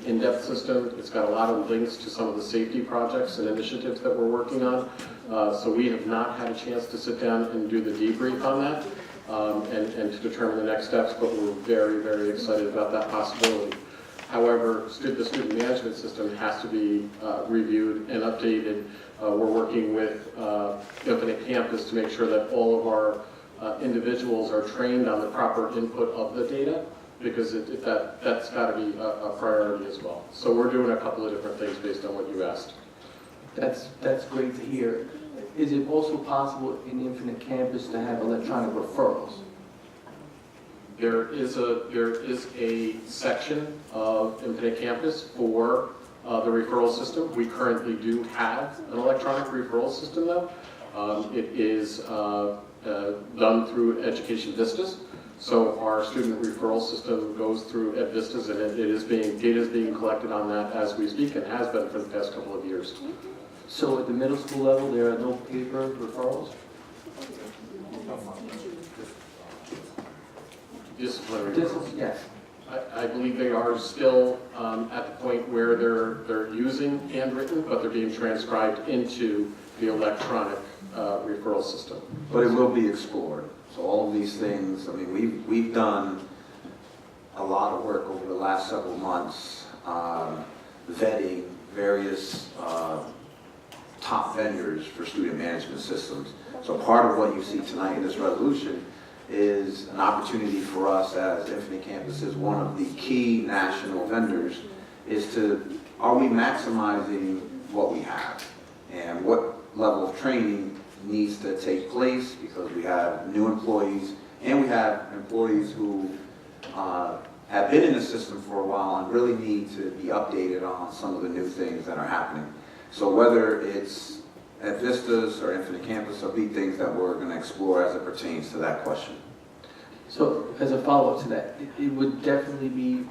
S11: in-depth system. It's got a lot of links to some of the safety projects and initiatives that we're working on. So we have not had a chance to sit down and do the debrief on that and to determine the next steps, but we're very, very excited about that possibility. However, the student management system has to be reviewed and updated. We're working with Infinite Campus to make sure that all of our individuals are trained on the proper input of the data, because that's got to be a priority as well. So we're doing a couple of different things based on what you asked.
S7: That's great to hear. Is it also possible in Infinite Campus to have electronic referrals?
S11: There is a section of Infinite Campus for the referral system. We currently do have an electronic referral system though. It is done through Education Vistas. So our student referral system goes through Ed Vistas, and data is being collected on that as we speak and has been for the past couple of years.
S7: So at the middle school level, there are no paper referrals?
S11: Disciplinary referrals.
S7: Yes.
S11: I believe they are still at the point where they're using handwritten, but they're being transcribed into the electronic referral system.
S2: But it will be explored. So all of these things, I mean, we've done a lot of work over the last several months, vetting various top vendors for student management systems. So part of what you see tonight in this resolution is an opportunity for us as Infinite Campus is one of the key national vendors is to, are we maximizing what we have? And what level of training needs to take place, because we have new employees and we have employees who have been in the system for a while and really need to be updated on some of the new things that are happening. So whether it's at Vistas or Infinite Campus, there'll be things that we're going to explore as it pertains to that question.
S7: So as a follow-up to that, it would definitely be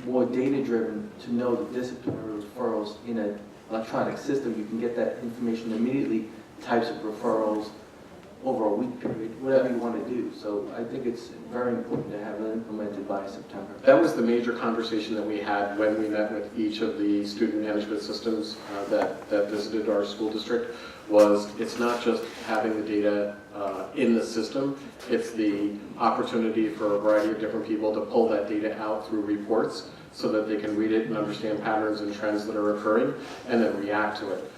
S7: more data-driven to know the disciplinary referrals in an electronic system. You can get that information immediately, types of referrals over a week period, whatever you want to do. So I think it's very important to have it implemented by September.
S11: That was the major conversation that we had when we met with each of the student management systems that visited our school district. Was it's not just having the data in the system, it's the opportunity for a variety of different people to pull that data out through reports so that they can read it and understand patterns and trends that are occurring and then react to it.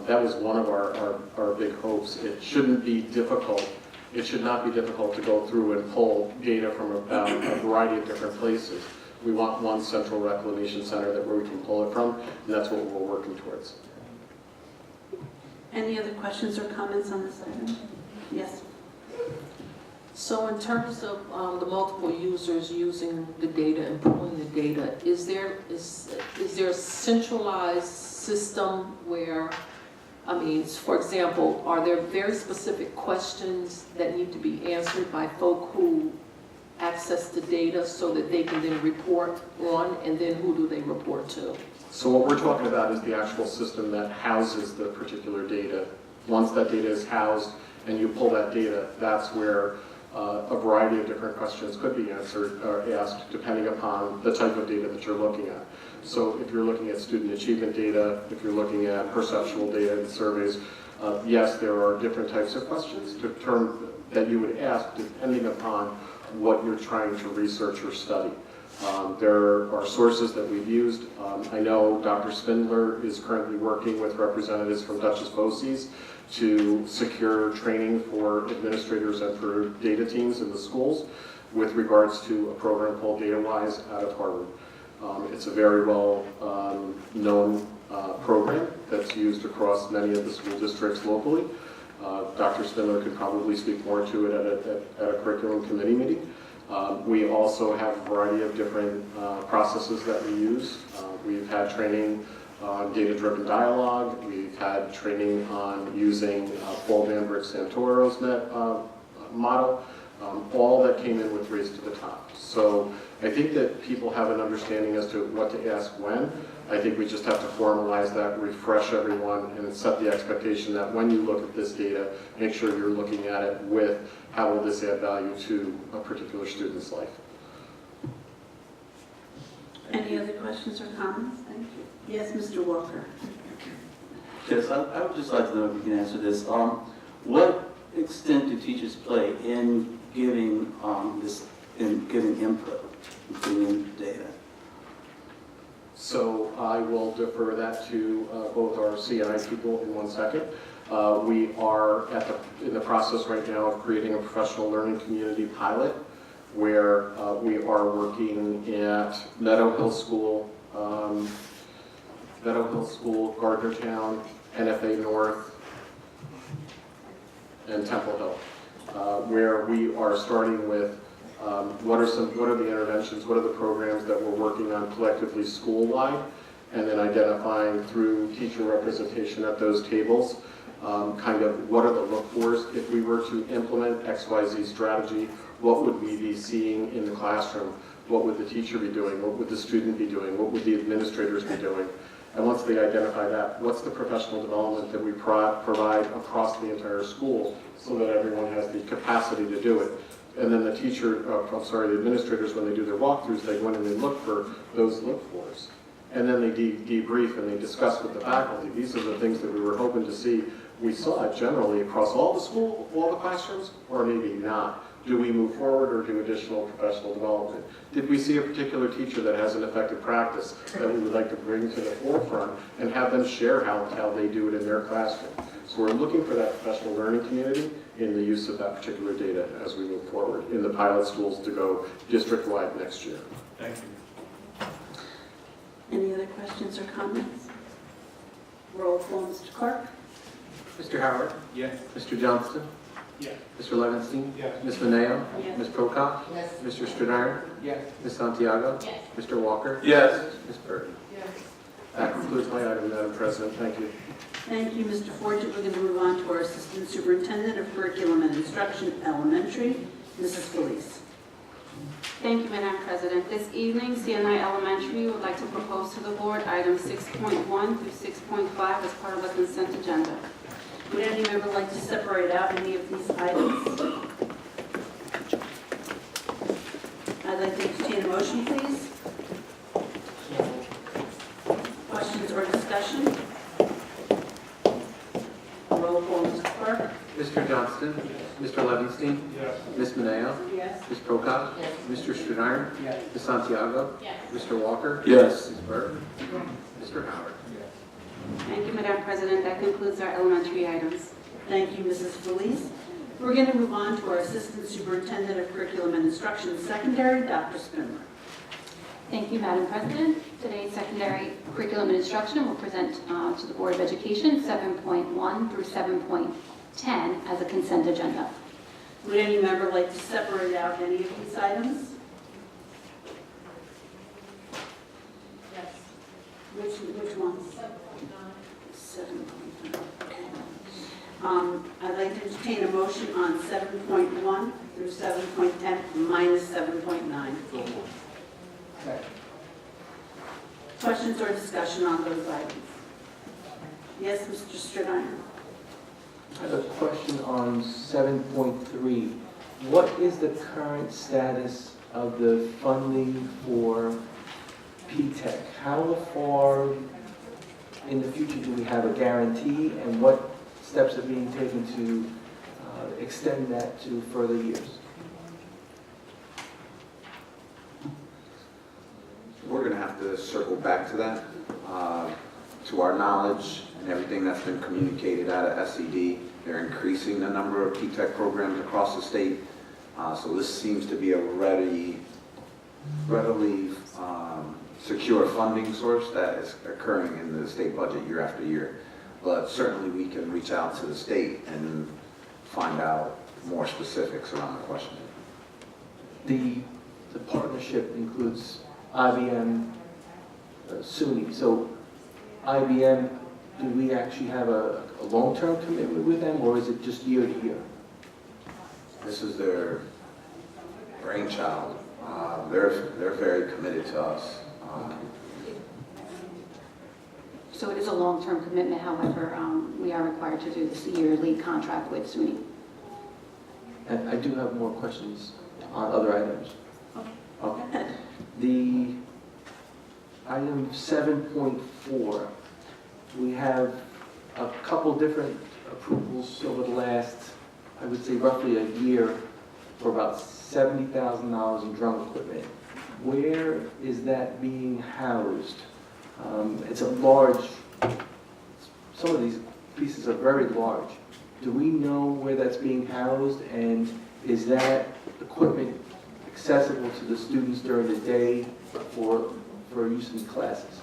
S11: That was one of our big hopes. It shouldn't be difficult. It should not be difficult to go through and pull data from about a variety of different places. We want one central reclamation center that where we can pull it from, and that's what we're working towards.
S19: Any other questions or comments on this item? Yes.
S17: So in terms of the multiple users using the data and pulling the data, is there a centralized system where, I mean, for example, are there very specific questions that need to be answered by folk who access the data so that they can then report on, and then who do they report to?
S11: So what we're talking about is the actual system that houses the particular data. Once that data is housed and you pull that data, that's where a variety of different questions could be answered or asked depending upon the type of data that you're looking at. So if you're looking at student achievement data, if you're looking at perceptual data and surveys, yes, there are different types of questions that you would ask depending upon what you're trying to research or study. There are sources that we've used. I know Dr. Spindler is currently working with representatives from Duchess BOCES to secure training for administrators and for data teams in the schools with regards to a program called DataWise out of Harvard. It's a very well known program that's used across many of the school districts locally. Dr. Spindler could probably speak more to it at a curriculum committee meeting. We also have a variety of different processes that we use. We've had training on data-driven dialogue. We've had training on using Paul Vanberg-Santoro's model, all that came in with Race to the Top. So I think that people have an understanding as to what to ask when. I think we just have to formalize that, refresh everyone, and set the expectation that when you look at this data, make sure you're looking at it with how will this add value to a particular student's life.
S19: Any other questions or comments? Thank you. Yes, Mr. Walker.
S16: Yes, I would just like to know if you can answer this. What extent do teachers play in giving input, including data?
S11: So I will defer that to both our CNI people in 1 second. We are in the process right now of creating a professional learning community pilot where we are working at Meadow Hill School, Gardnertown, NFA North, and Temple Hill, where we are starting with What are the interventions, what are the programs that we're working on collectively school-wide, and then identifying through teacher representation at those tables, kind of what are the look-fors. If we were to implement XYZ strategy, what would we be seeing in the classroom? What would the teacher be doing? What would the student be doing? What would the administrators be doing? And once they identify that, what's the professional development that we provide across the entire school so that everyone has the capacity to do it? And then the the administrators, when they do their walkthroughs, they go in and they look for those look-fors. And then they debrief and they discuss with the faculty. These are the things that we were hoping to see. We saw it generally across all the classrooms, or maybe not. Do we move forward or do additional professional development? Did we see a particular teacher that has an effective practice that we would like to bring to the forefront and have them share how they do it in their classroom? So we're looking for that professional learning community in the use of that particular data as we move forward in the pilot schools to go district-wide next year.
S20: Thank you.
S19: Any other questions or comments? Roll call, Mr. Clark.
S7: Mr. Howard?
S20: Yes.
S7: Mr. Johnston?
S20: Yes.
S7: Mr. Levinstein?
S20: Yes.
S7: Ms. Mineo?
S19: Yes.
S7: Ms. Prokop?
S5: Yes.
S7: Mr. Strider?
S20: Yes.
S7: Ms. Santiago?
S14: Yes.
S7: Mr. Walker?
S8: Yes.
S7: Ms. Burton?
S5: Yes.
S11: That concludes my item, Madam President. Thank you.
S19: Thank you, Mr. Forte. We're going to move on to our Assistant Superintendent of Curriculum and Instruction, Elementary, Mrs. Felice.
S1: Thank you, Madam President. This evening, CNI Elementary would like to propose to the board items 6.1 through 6.5 as part of the consent agenda.
S19: Would any member like to separate out any of these items? I'd like to entertain a motion, please. Questions or discussion? Roll call, Mr. Clerk.
S7: Mr. Johnston? Mr. Levinstein?
S20: Yes.
S7: Ms. Mineo?
S19: Yes.
S7: Ms. Prokop?
S5: Yes.
S7: Mr. Strider?
S20: Yes.
S7: Ms. Santiago?
S14: Yes.
S7: Mr. Walker?
S8: Yes.
S7: Ms. Burton? Mr. Howard?
S1: Thank you, Madam President. That concludes our elementary items.
S19: Thank you, Mrs. Felice. We're going to move on to our Assistant Superintendent of Curriculum and Instruction, Secondary, Dr. Spindler.
S14: Thank you, Madam President. Today's secondary curriculum and instruction will present to the Board of Education 7.1 through 7.10 as a consent agenda.
S19: Would any member like to separate out any of these items? Yes. Which ones? 7.9. Okay. I'd like to entertain a motion on 7.1 through 7.10 minus 7.9. Questions or discussion on those items? Yes, Mr. Strider.
S7: I have a question on 7.3. What is the current status of the funding for P-TECH? How far in the future do we have a guarantee, and what steps are being taken to extend that to further years?
S2: We're going to have to circle back to that. To our knowledge and everything that's been communicated out of SED, they're increasing the number of P-TECH programs across the state. So this seems to be a readily secure funding source that is occurring in the state budget year after year. But certainly we can reach out to the state and find out more specifics around the question.
S7: The partnership includes IBM, SUNY. So IBM, do we actually have a long-term commitment with them, or is it just year to year?
S2: This is their brainchild. They're very committed to us.
S14: So it is a long-term commitment, however, we are required to do this yearly contract with SUNY.
S7: And I do have more questions on other items.
S19: Okay.
S7: The item 7.4, we have a couple different approvals over the last, I would say roughly a year, for about $70,000 in drum equipment. Where is that being housed? It's a large, some of these pieces are very large. Do we know where that's being housed, and is that equipment accessible to the students during the day for use in classes?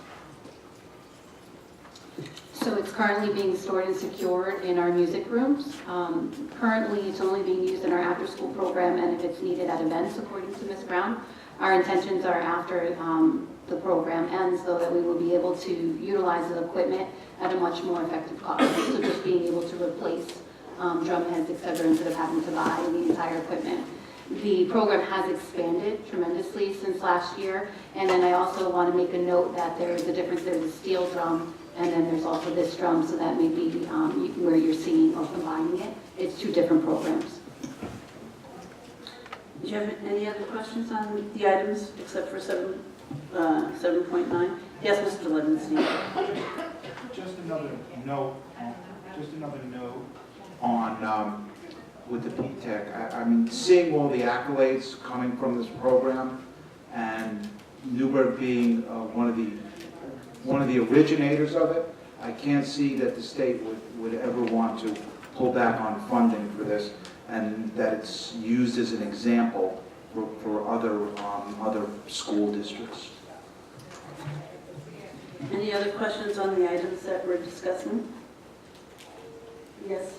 S14: So it's currently being stored and secured in our music rooms. Currently, it's only being used in our after-school program and if it's needed at events, according to Ms. Brown. Our intentions are after the program ends, though, that we will be able to utilize the equipment at a much more effective cost. So just being able to replace drum heads, et cetera, instead of having to buy the entire equipment. The program has expanded tremendously since last year. And then I also want to make a note that there is a difference. There's a steel drum, and then there's also this drum, so that may be where you're seeing or combining it. It's two different programs.
S19: Do you have any other questions on the items except for 7.9? Yes, Mr. Levinstein.
S6: Just another note on with the P-TECH. I mean, seeing all the accolades coming from this program, and Newburgh being one of the originators of it, I can't see that the state would ever want to pull back on funding for this, and that it's used as an example for other school districts.
S19: Any other questions on the items that we're discussing? Yes.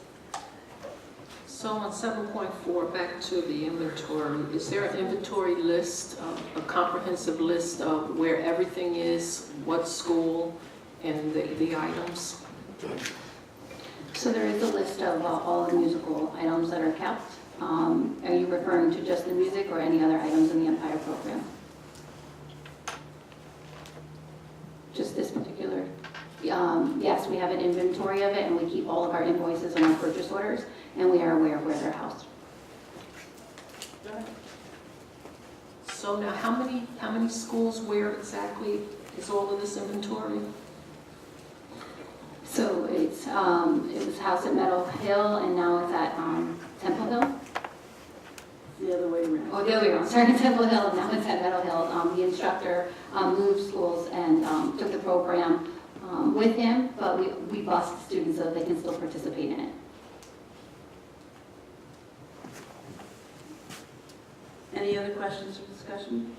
S17: So on 7.4, back to the inventory, is there an inventory list, a comprehensive list of where everything is, what school, and the items?
S14: So there is a list of all the musical items that are kept. Are you referring to just the music or any other items in the Empire program? Just this particular? Yes, we have an inventory of it, and we keep all of our invoices and our purchase orders, and we are aware of where they're housed.
S17: So now, how many schools, where exactly is all of this inventory?
S14: So it was housed at Meadow Hill, and now it's at Temple Hill.
S19: The other way around.
S14: Oh, the other way around. Sorry, Temple Hill, and now it's at Meadow Hill. The instructor moved schools and took the program with him, but we bused students so that they can still participate in it.
S19: Any other questions or discussion?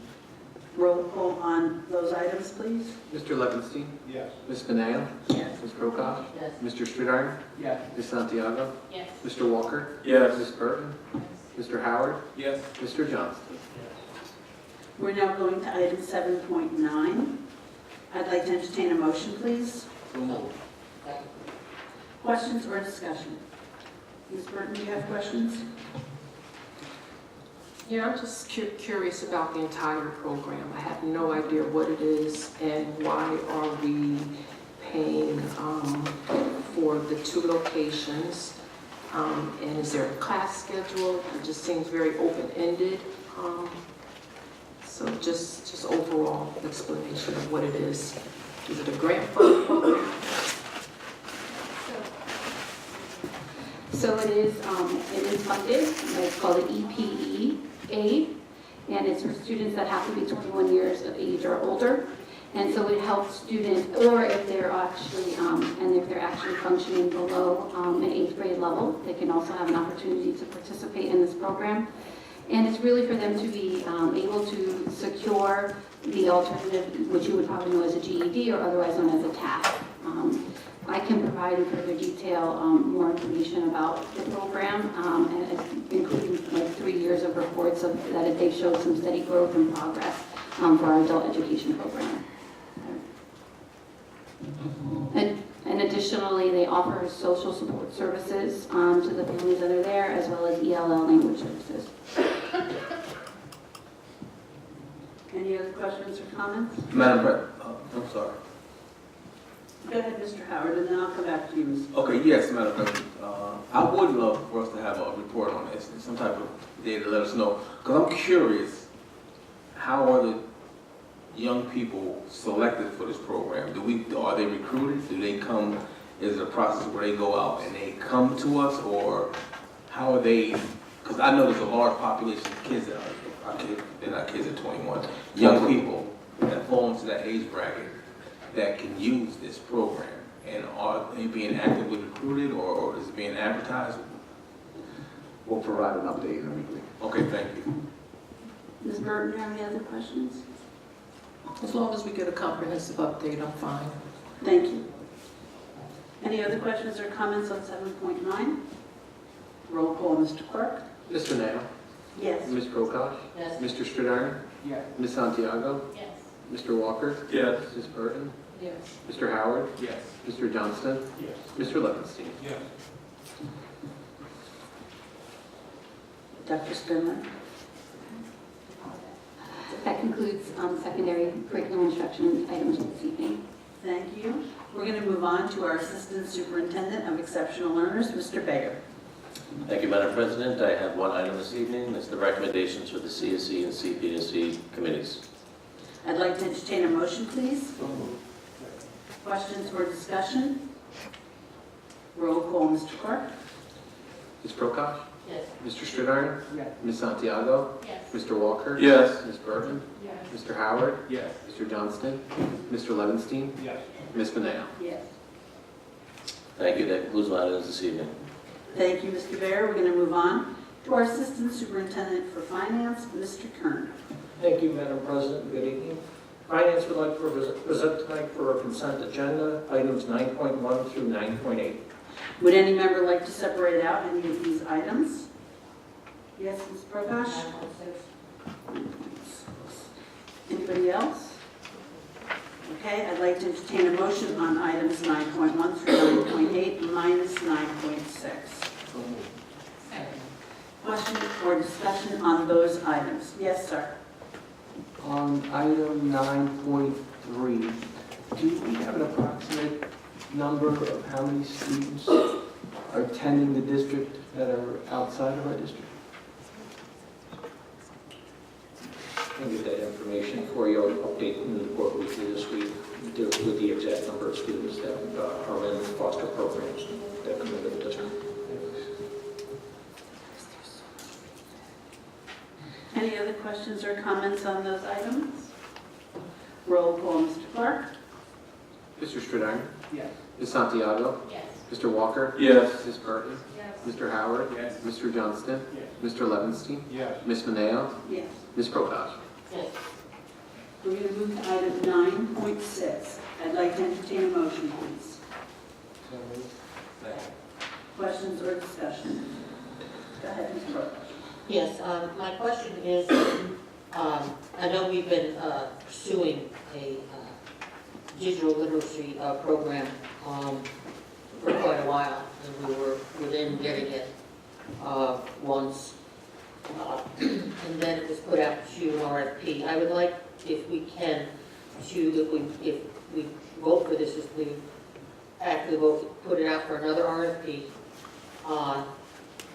S19: Roll call on those items, please.
S7: Mr. Levinstein?
S6: Yes.
S7: Ms. Beneo?
S19: Yes.
S7: Ms. Brokaw?
S5: Yes.
S7: Mr. Stridiron?
S6: Yes.
S7: Ms. Santiago?
S14: Yes.
S7: Mr. Walker?
S8: Yes.
S7: Ms. Burton? Mr. Howard?
S20: Yes.
S7: Mr. Johnston?
S19: We're now going to item 7.9. I'd like to entertain a motion, please. Questions or discussion? Ms. Burton, do you have questions?
S17: Yeah, I'm just curious about the entire program. I have no idea what it is and why are we paying for the two locations. And is there a class schedule? It just seems very open-ended. So just overall explanation of what it is. Is it a grant fund program?
S14: So it is funded. It's called an EPE aid, and it's for students that have to be 21 years of age or older. And so it helps students, or if they're actually functioning below an 8th grade level, they can also have an opportunity to participate in this program. And it's really for them to be able to secure the alternative, which you would probably know as a GED or otherwise known as a TAF. I can provide in further detail more information about the program, and including like 3 years of reports that they showed some steady growth and progress for our adult education program. And additionally, they offer social support services to the families that are there, as well as ELL language services.
S19: Any other questions or comments?
S15: Madam President, I'm sorry.
S19: Go ahead, Mr. Howard, and then I'll come back to you, Ms.
S15: Okay, yes, Madam President. I would love for us to have a report on this, some type of data to let us know, because I'm curious, how are the young people selected for this program? Are they recruited? Do they come? Is it a process where they go out and they come to us, or how are they? Because I know there's a large population of kids that they're not kids at 21, young people that fall into that age bracket that can use this program. And are they being actively recruited, or is it being advertised?
S2: We'll provide an update in a weekly.
S15: Okay, thank you.
S19: Ms. Burton, have any other questions?
S17: As long as we get a comprehensive update, I'm fine.
S19: Thank you. Any other questions or comments on 7.9? Roll call, Mr. Clerk.
S11: Ms. Maneo?
S19: Yes.
S11: Ms. Prokop?
S5: Yes.
S11: Mr. Stridiron?
S19: Yes.
S11: Ms. Santiago?
S5: Yes.
S11: Mr. Walker?
S20: Yes.
S11: Ms. Burton?
S5: Yes.
S11: Mr. Howard?
S20: Yes.
S11: Mr. Johnston?
S20: Yes.
S11: Mr. Levinstein?
S20: Yes.
S19: Dr. Spindler.
S14: That concludes secondary curriculum instruction items this evening.
S19: Thank you. We're going to move on to our Assistant Superintendent of Exceptional Learners, Mr. Bayer.
S21: Thank you, Madam President. I have one item this evening. It's the recommendations for the CSE and CPSE committees.
S19: I'd like to entertain a motion, please. Questions or discussion? Roll call, Mr. Clerk.
S11: Ms. Prokop?
S5: Yes.
S11: Mr. Stridiron?
S19: Yes.
S11: Ms. Santiago?
S5: Yes.
S11: Mr. Walker?
S20: Yes.
S11: Ms. Burton?
S5: Yes.
S11: Mr. Howard?
S20: Yes.
S11: Mr. Johnston? Mr. Levinstein?
S20: Yes.
S11: Ms. Maneo?
S19: Yes.
S21: Thank you. That concludes my items this evening.
S19: Thank you, Mr. Bayer. We're going to move on to our Assistant Superintendent for Finance, Mr. Kern.
S22: Thank you, Madam President. Good evening. Finance would like to present tonight for a consent agenda, items 9.1 through 9.8.
S19: Would any member like to separate out any of these items? Yes, Ms. Prakash? Anybody else? Okay, I'd like to entertain a motion on items 9.1 through 9.8 minus 9.6. Question or discussion on those items? Yes, sir.
S7: On item 9.3, do we have an approximate number of how many students are attending the district that are outside of our district?
S4: I'll get that information for you. I'll update in the report weekly this week with the exact number of students that are in foster programs that come into the district.
S19: Any other questions or comments on those items? Roll call, Mr. Clark.
S11: Mr. Stridiron?
S19: Yes.
S11: Ms. Santiago?
S5: Yes.
S11: Mr. Walker?
S20: Yes.
S11: Ms. Burton?
S5: Yes.
S11: Mr. Howard?
S20: Yes.
S11: Mr. Johnston?
S20: Yes.
S11: Mr. Levinstein?
S20: Yes.
S11: Ms. Maneo?
S19: Yes.
S11: Ms. Prokop?
S5: Yes.
S19: We're going to move to item 9.6. I'd like to entertain a motion, please. Questions or discussion? Go ahead, Ms. Brooks.
S5: Yes, my question is, I know we've been pursuing a digital literacy program for quite a while, and we were within getting it once, and then it was put out to an RFP. I would like, if we can, if we vote for this, if we actually vote, put it out for another RFP,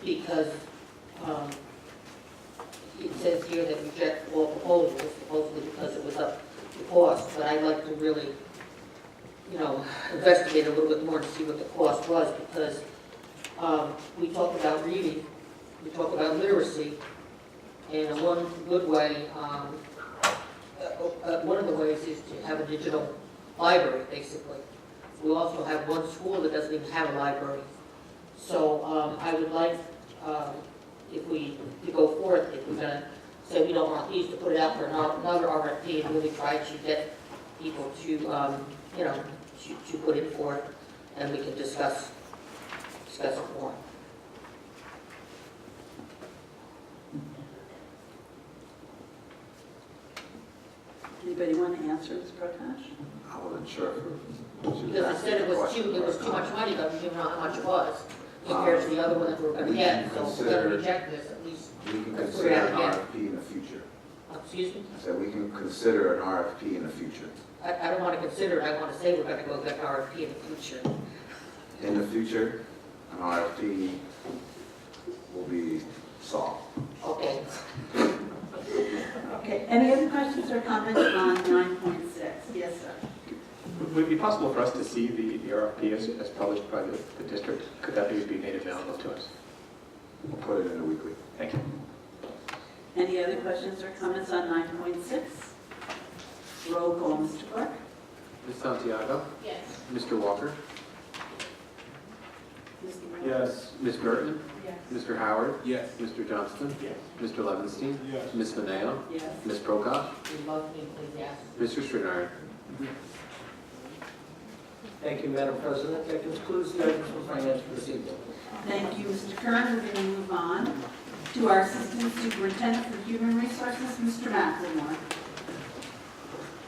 S5: because it says here that reject all proposals, supposedly because it was up to cost, but I'd like to really, investigate a little bit more to see what the cost was, because we talk about reading, we talk about literacy, and one good way, one of the ways is to have a digital library, basically. We also have one school that doesn't even have a library. So I would like, to go forth, if we're gonna say we don't want these, to put it out for another RFP and really try to get people to, to put it forth, and we can discuss it more.
S19: Anybody want to answer, Ms. Prakash?
S2: I wasn't sure.
S5: Because I said it was too much money, but we didn't know how much it was compared to the other one that we're gonna get, so we're gonna reject this at least.
S2: We can
S5: Let's put
S2: consider
S5: it out
S2: an
S5: again.
S2: RFP in the future.
S5: Excuse me?
S2: I said we can consider an RFP in the future.
S5: I don't want to consider it, I want to say we're going to go get an RFP in the future.
S2: In the future, an RFP will be solved.
S5: Okay.
S19: Okay, any other questions or comments on 9.6? Yes, sir.
S4: Would it be possible for us to see the RFP as published by the district? Could that be made available to us?
S2: We'll put it in the weekly.
S4: Thank you.
S19: Any other questions or comments on 9.6? Roll call, Mr. Clark.
S11: Ms. Santiago?
S5: Yes.
S11: Mr. Walker?
S20: Yes.
S11: Ms. Burton?
S19: Yes.
S11: Mr. Howard?
S20: Yes.
S11: Mr. Johnston?
S20: Yes.
S11: Mr. Levinstein?
S20: Yes.
S11: Ms. Maneo?
S19: Yes.
S11: Ms. Prokop?
S5: You love me, please, yes.
S11: Mr. Stridiron?
S22: Thank you, Madam President. That concludes the items for finance for this evening.
S19: Thank you, Mr. Kern. We're going to move on to our Assistant Superintendent for Human Resources, Mr. McLemore.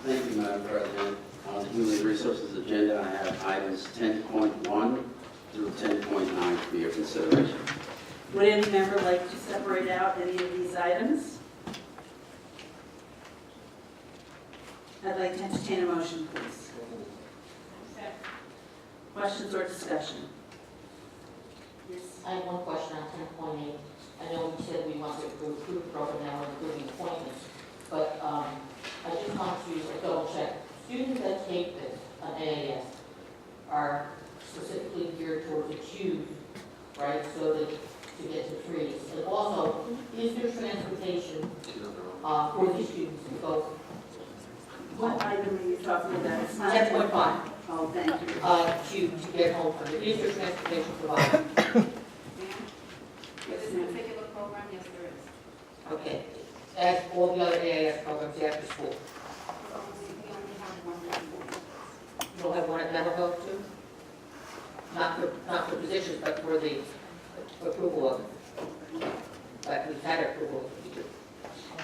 S3: Thank you, Madam President. On the Human Resources agenda, I have items 10.1 through 10.9 for your consideration.
S19: Would any member like to separate out any of these items? I'd like to entertain a motion, please. Questions or discussion? Yes.
S5: I have one question on 10.8. I know we said we want to recruit program now, including appointments, but I just want to double check. Students that take this on AAS are specifically geared towards the tube, right? So that to get to trees. And also, is there transportation for these students to go?
S19: What item are you talking about? It's not
S5: 10.5.
S19: Oh, thank you.
S5: To get home from it. Is there transportation provided?
S14: For this particular program, yes, there is.
S5: Okay. As all the other AAS programs after school.
S14: We only have one.
S5: You don't have one at mental health too? Not for positions, but for the approval of it. But we've had approval of it.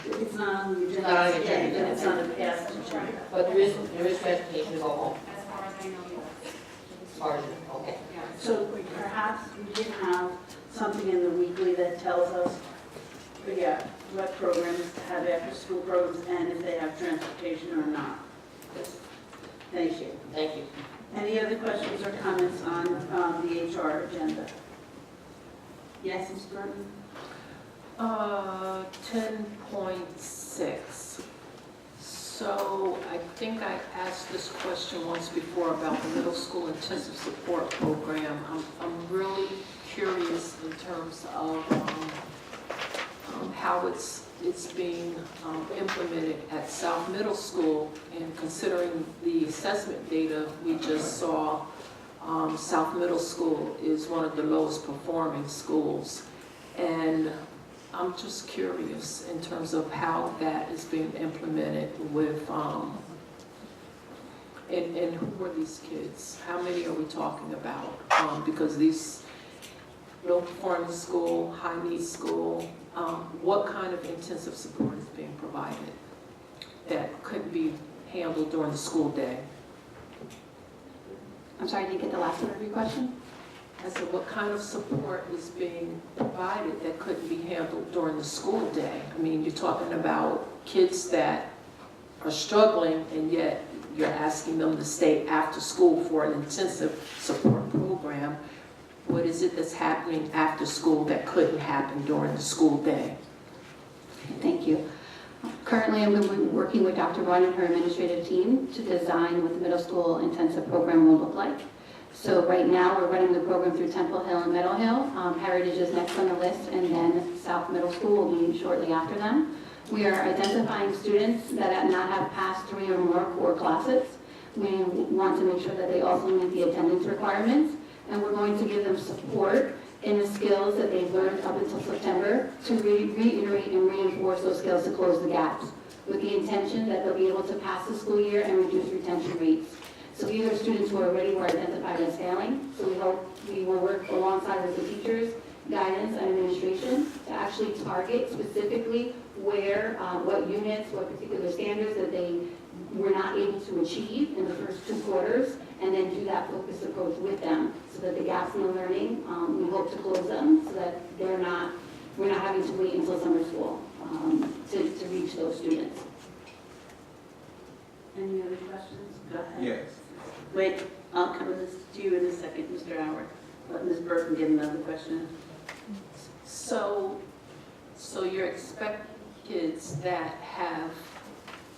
S19: It's not on the agenda.
S5: Not on the agenda.
S19: Yeah, it's on the past agenda.
S5: But there is transportation to go home.
S14: As far as I know, yes.
S5: As far as, okay.
S19: So perhaps we can have something in the weekly that tells us, yeah, what programs to have after-school programs and if they have transportation or not. Thank you.
S5: Thank you.
S19: Any other questions or comments on the HR agenda? Yes, Ms. Burton?
S17: 10.6. So I think I asked this question once before about the middle school intensive support program. I'm really curious in terms of how it's being implemented at South Middle School, and considering the assessment data we just saw, South Middle School is one of the lowest performing schools. And I'm just curious in terms of how that is being implemented with, and who are these kids? How many are we talking about? Because these low performing school, high need school, what kind of intensive support is being provided that could be handled during the school day?
S14: I'm sorry, I didn't get the last part of your question.
S17: I said, what kind of support is being provided that couldn't be handled during the school day? I mean, you're talking about kids that are struggling, and yet you're asking them to stay after school for an intensive support program. What is it that's happening after school that couldn't happen during the school day?
S14: Thank you. Currently, I'm working with Dr. Vaughn and her administrative team to design what the middle school intensive program will look like. So right now, we're running the program through Temple Hill and Meadow Hill. Heritage is next on the list, and then South Middle School will be shortly after them. We are identifying students that have not have passed 3 or more core classes. We want to make sure that they also meet the attendance requirements, and we're going to give them support in the skills that they've learned up until September to reiterate and reinforce those skills to close the gaps, with the intention that they'll be able to pass the school year and reduce retention rates. So these are students who already were identified as failing, so we hope we will work alongside with the teachers, guidance, and administration to actually target specifically where, what units, what particular standards that they were not able to achieve in the first 2 quarters, and then do that focused approach with them so that the gaps in the learning, we hope to close them so that we're not having to wait until summer school to reach those students.
S19: Any other questions? Go ahead.
S2: Yes.
S19: Wait, I'll come to you in a second, Mr. Howard. Let Ms. Burton get another question.
S17: So you're expecting kids that have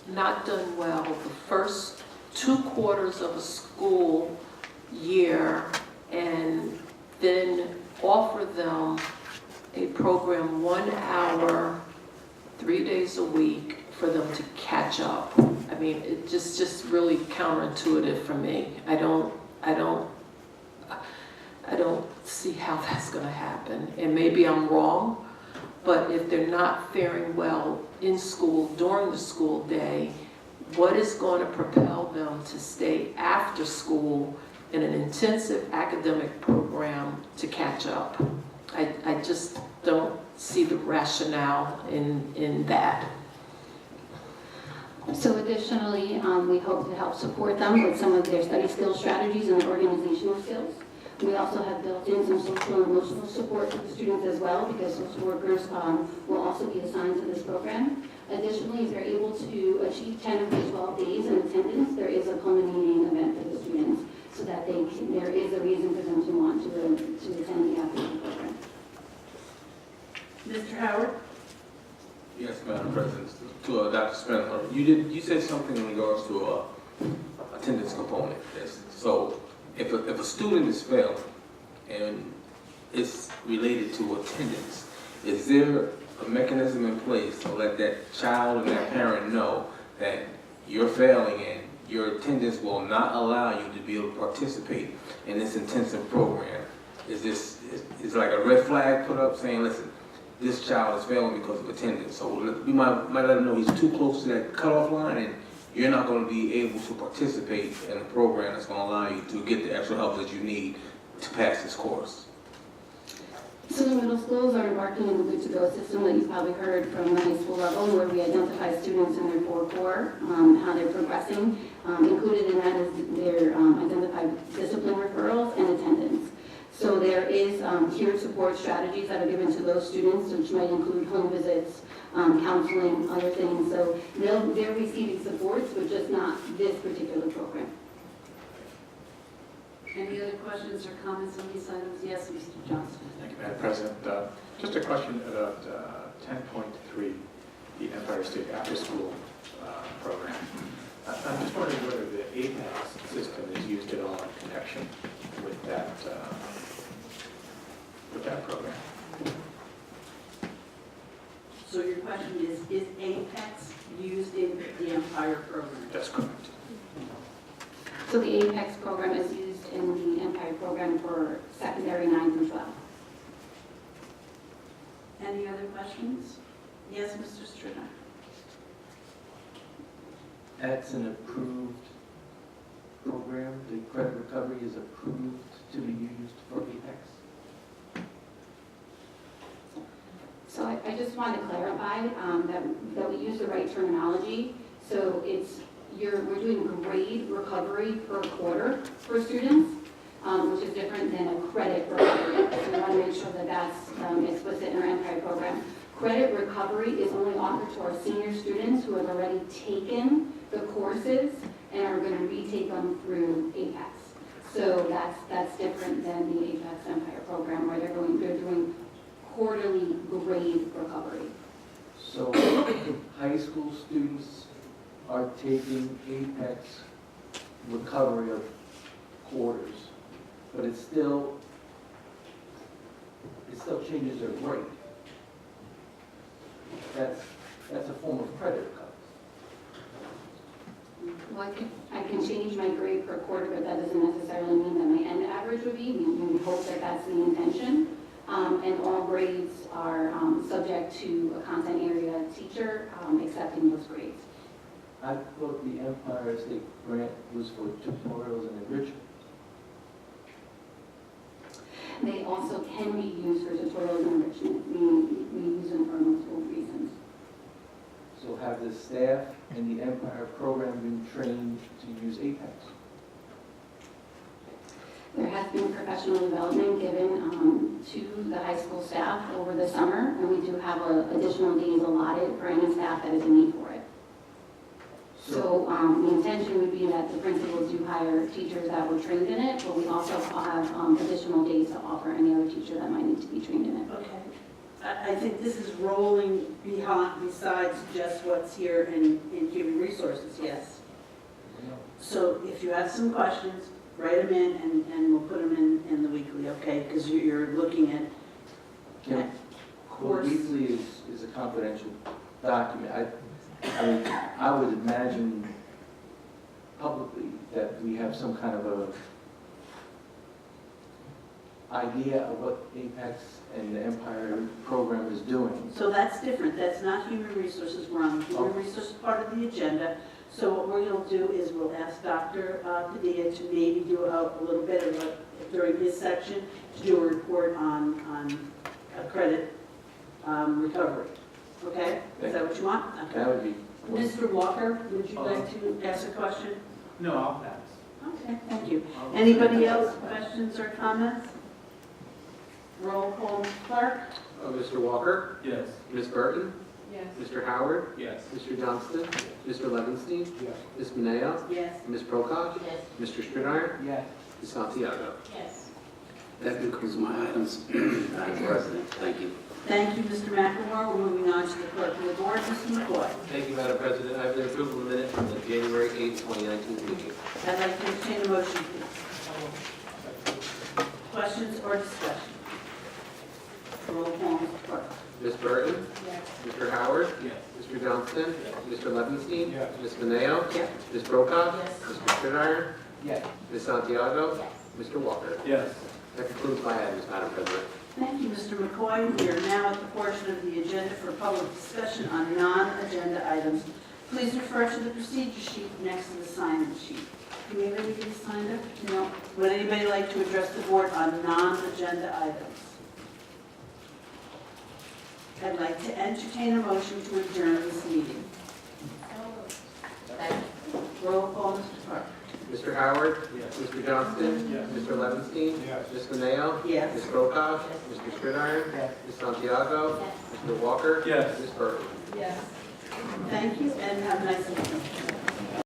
S17: not done well the first 2 quarters of a school year, and then offer them a program 1 hour, 3 days a week for them to catch up. I mean, it just really counterintuitive for me. I don't see how that's going to happen. And maybe I'm wrong, but if they're not faring well in school during the school day, what is going to propel them to stay after school in an intensive academic program to catch up. I just don't see the rationale in that.
S14: So additionally, we hope to help support them with some of their study skills strategies and their organizational skills. We also have built in some social and emotional support for the students as well, because social workers will also be assigned to this program. Additionally, if they're able to achieve 10 of the 12 days in attendance, there is a culminating event for the students, so that there is a reason for them to want to attend the afternoon program.
S19: Mr. Howard?
S15: Yes, Madam President. To Dr. Spencer, you said something in regards to attendance component. Yes. So if a student is failing and it's related to attendance, is there a mechanism in place to let that child and that parent know that you're failing and your attendance will not allow you to be able to participate in this intensive program? Is like a red flag put up saying, listen, this child is failing because of attendance, so we might let them know he's too close to that cutoff line and you're not going to be able to participate in a program that's going to allow you to get the extra help that you need to pass this course?
S14: So the middle schools are embarking on the Good to Go system that you've probably heard from the high school level, where we identify students in their 4 core, how they're progressing. Included in that is their identified discipline referrals and attendance. So there is tiered support strategies that are given to those students, which might include home visits, counseling, other things. So they're receiving supports, but just not this particular program.
S1: Any other questions or comments on these items? Yes, Mr. Johnson.
S4: Thank you, Madam President. Just a question about 10.3, the Empire State After School program. I'm just wondering whether the APEX system is used at all in connection with that program.
S19: So your question is APEX used in the Empire program?
S4: That's correct.
S14: So the APEX program is used in the Empire program for secondary 9 through 12.
S19: Any other questions? Yes, Mr. Stritter.
S7: That's an approved program. The credit recovery is approved to be used for APEX.
S14: So I just want to clarify that we use the right terminology. So we're doing grade recovery per quarter for students, which is different than a credit recovery. So we want to make sure that that's explicit in our Empire program. Credit recovery is only offered to our senior students who have already taken the courses and are going to retake them through APEX. So that's different than the APEX Empire program, where they're doing quarterly grade recovery.
S7: So high school students are taking APEX recovery of quarters, but it still changes their grade. That's a form of credit recovery.
S14: Well, I can change my grade per quarter, but that doesn't necessarily mean that my end average would be. We hope that that's the intention. And all grades are subject to a content area teacher accepting those grades.
S7: I thought the Empire State grant was for tutorials and enrichment.
S14: They also can be used for tutorials and enrichment. We use them for multiple reasons.
S7: So have the staff in the Empire program been trained to use APEX?
S14: There has been professional development given to the high school staff over the summer, and we do have additional days allotted for any staff that is in need for it. So the intention would be that the principals do hire teachers that were trained in it, but we also have additional days to offer any other teacher that might need to be trained in it.
S19: Okay. I think this is rolling besides just what's here in human resources, yes. So if you have some questions, write them in and we'll put them in the weekly, okay? Because you're looking at
S7: Well, weekly is a confidential document. I mean, I would imagine publicly that we have some kind of a idea of what APEX and the Empire program is doing.
S19: So that's different. That's not human resources. We're on the human resources part of the agenda. So what we're going to do is we'll ask Dr. Padilla to maybe do a little bit of during his section, to do a report on credit recovery. Okay? Is that what you want? Okay.
S7: That would be.
S19: Mr. Walker, would you like to ask a question?
S20: No, I'll pass.
S19: Okay, thank you. Anybody else, questions or comments? Roll call, clerk?
S11: Mr. Walker?
S20: Yes.
S11: Ms. Burton?
S10: Yes.
S11: Mr. Howard?
S20: Yes.
S11: Mr. Johnston? Mr. Levinstein?
S20: Yes.
S11: Ms. Mineo?
S19: Yes.
S11: Ms. Prokop?
S10: Yes.
S11: Mr. Strittmatter?
S20: Yes.
S11: Ms. Santiago?
S10: Yes.
S3: That concludes my items, Madam President. Thank you.
S19: Thank you, Mr. McElroy. We're moving on to the clerk of the board, Mr. McCoy.
S15: Thank you, Madam President. I have the approval of the minute from the January 8, 2019 meeting.
S19: I'd like to entertain a motion, please. Questions or discussion? Roll call, Mr. Clerk.
S11: Ms. Burton?
S10: Yes.
S11: Mr. Howard?
S20: Yes.
S11: Mr. Johnston? Mr. Levinstein?
S20: Yes.
S11: Ms. Mineo?
S19: Yes.
S11: Ms. Prokop?
S10: Yes.
S11: Mr. Strittmatter?
S20: Yes.
S11: Ms. Santiago?
S10: Yes.
S11: Mr. Walker?
S20: Yes.
S11: That concludes my items, Madam President.
S19: Thank you, Mr. McCoy. We are now at the portion of the agenda for public discussion on non-agenda items. Please refer to the procedure sheet next to the sign-in sheet. Do we have anybody signed up? No. Would anybody like to address the board on non-agenda items? I'd like to entertain a motion to adjourn this meeting. Roll call, Mr. Clark.
S11: Mr. Howard?
S20: Yes.
S11: Mr. Johnston?
S20: Yes.
S11: Mr. Levinstein?
S20: Yes.
S11: Ms. Mineo?
S19: Yes.
S11: Ms. Prokop? Mr. Strittmatter?
S20: Yes.
S11: Ms. Santiago?
S10: Yes.
S11: Mr. Walker?
S20: Yes.
S11: Ms. Burton?
S10: Yes.
S19: Thank you, and have a nice evening.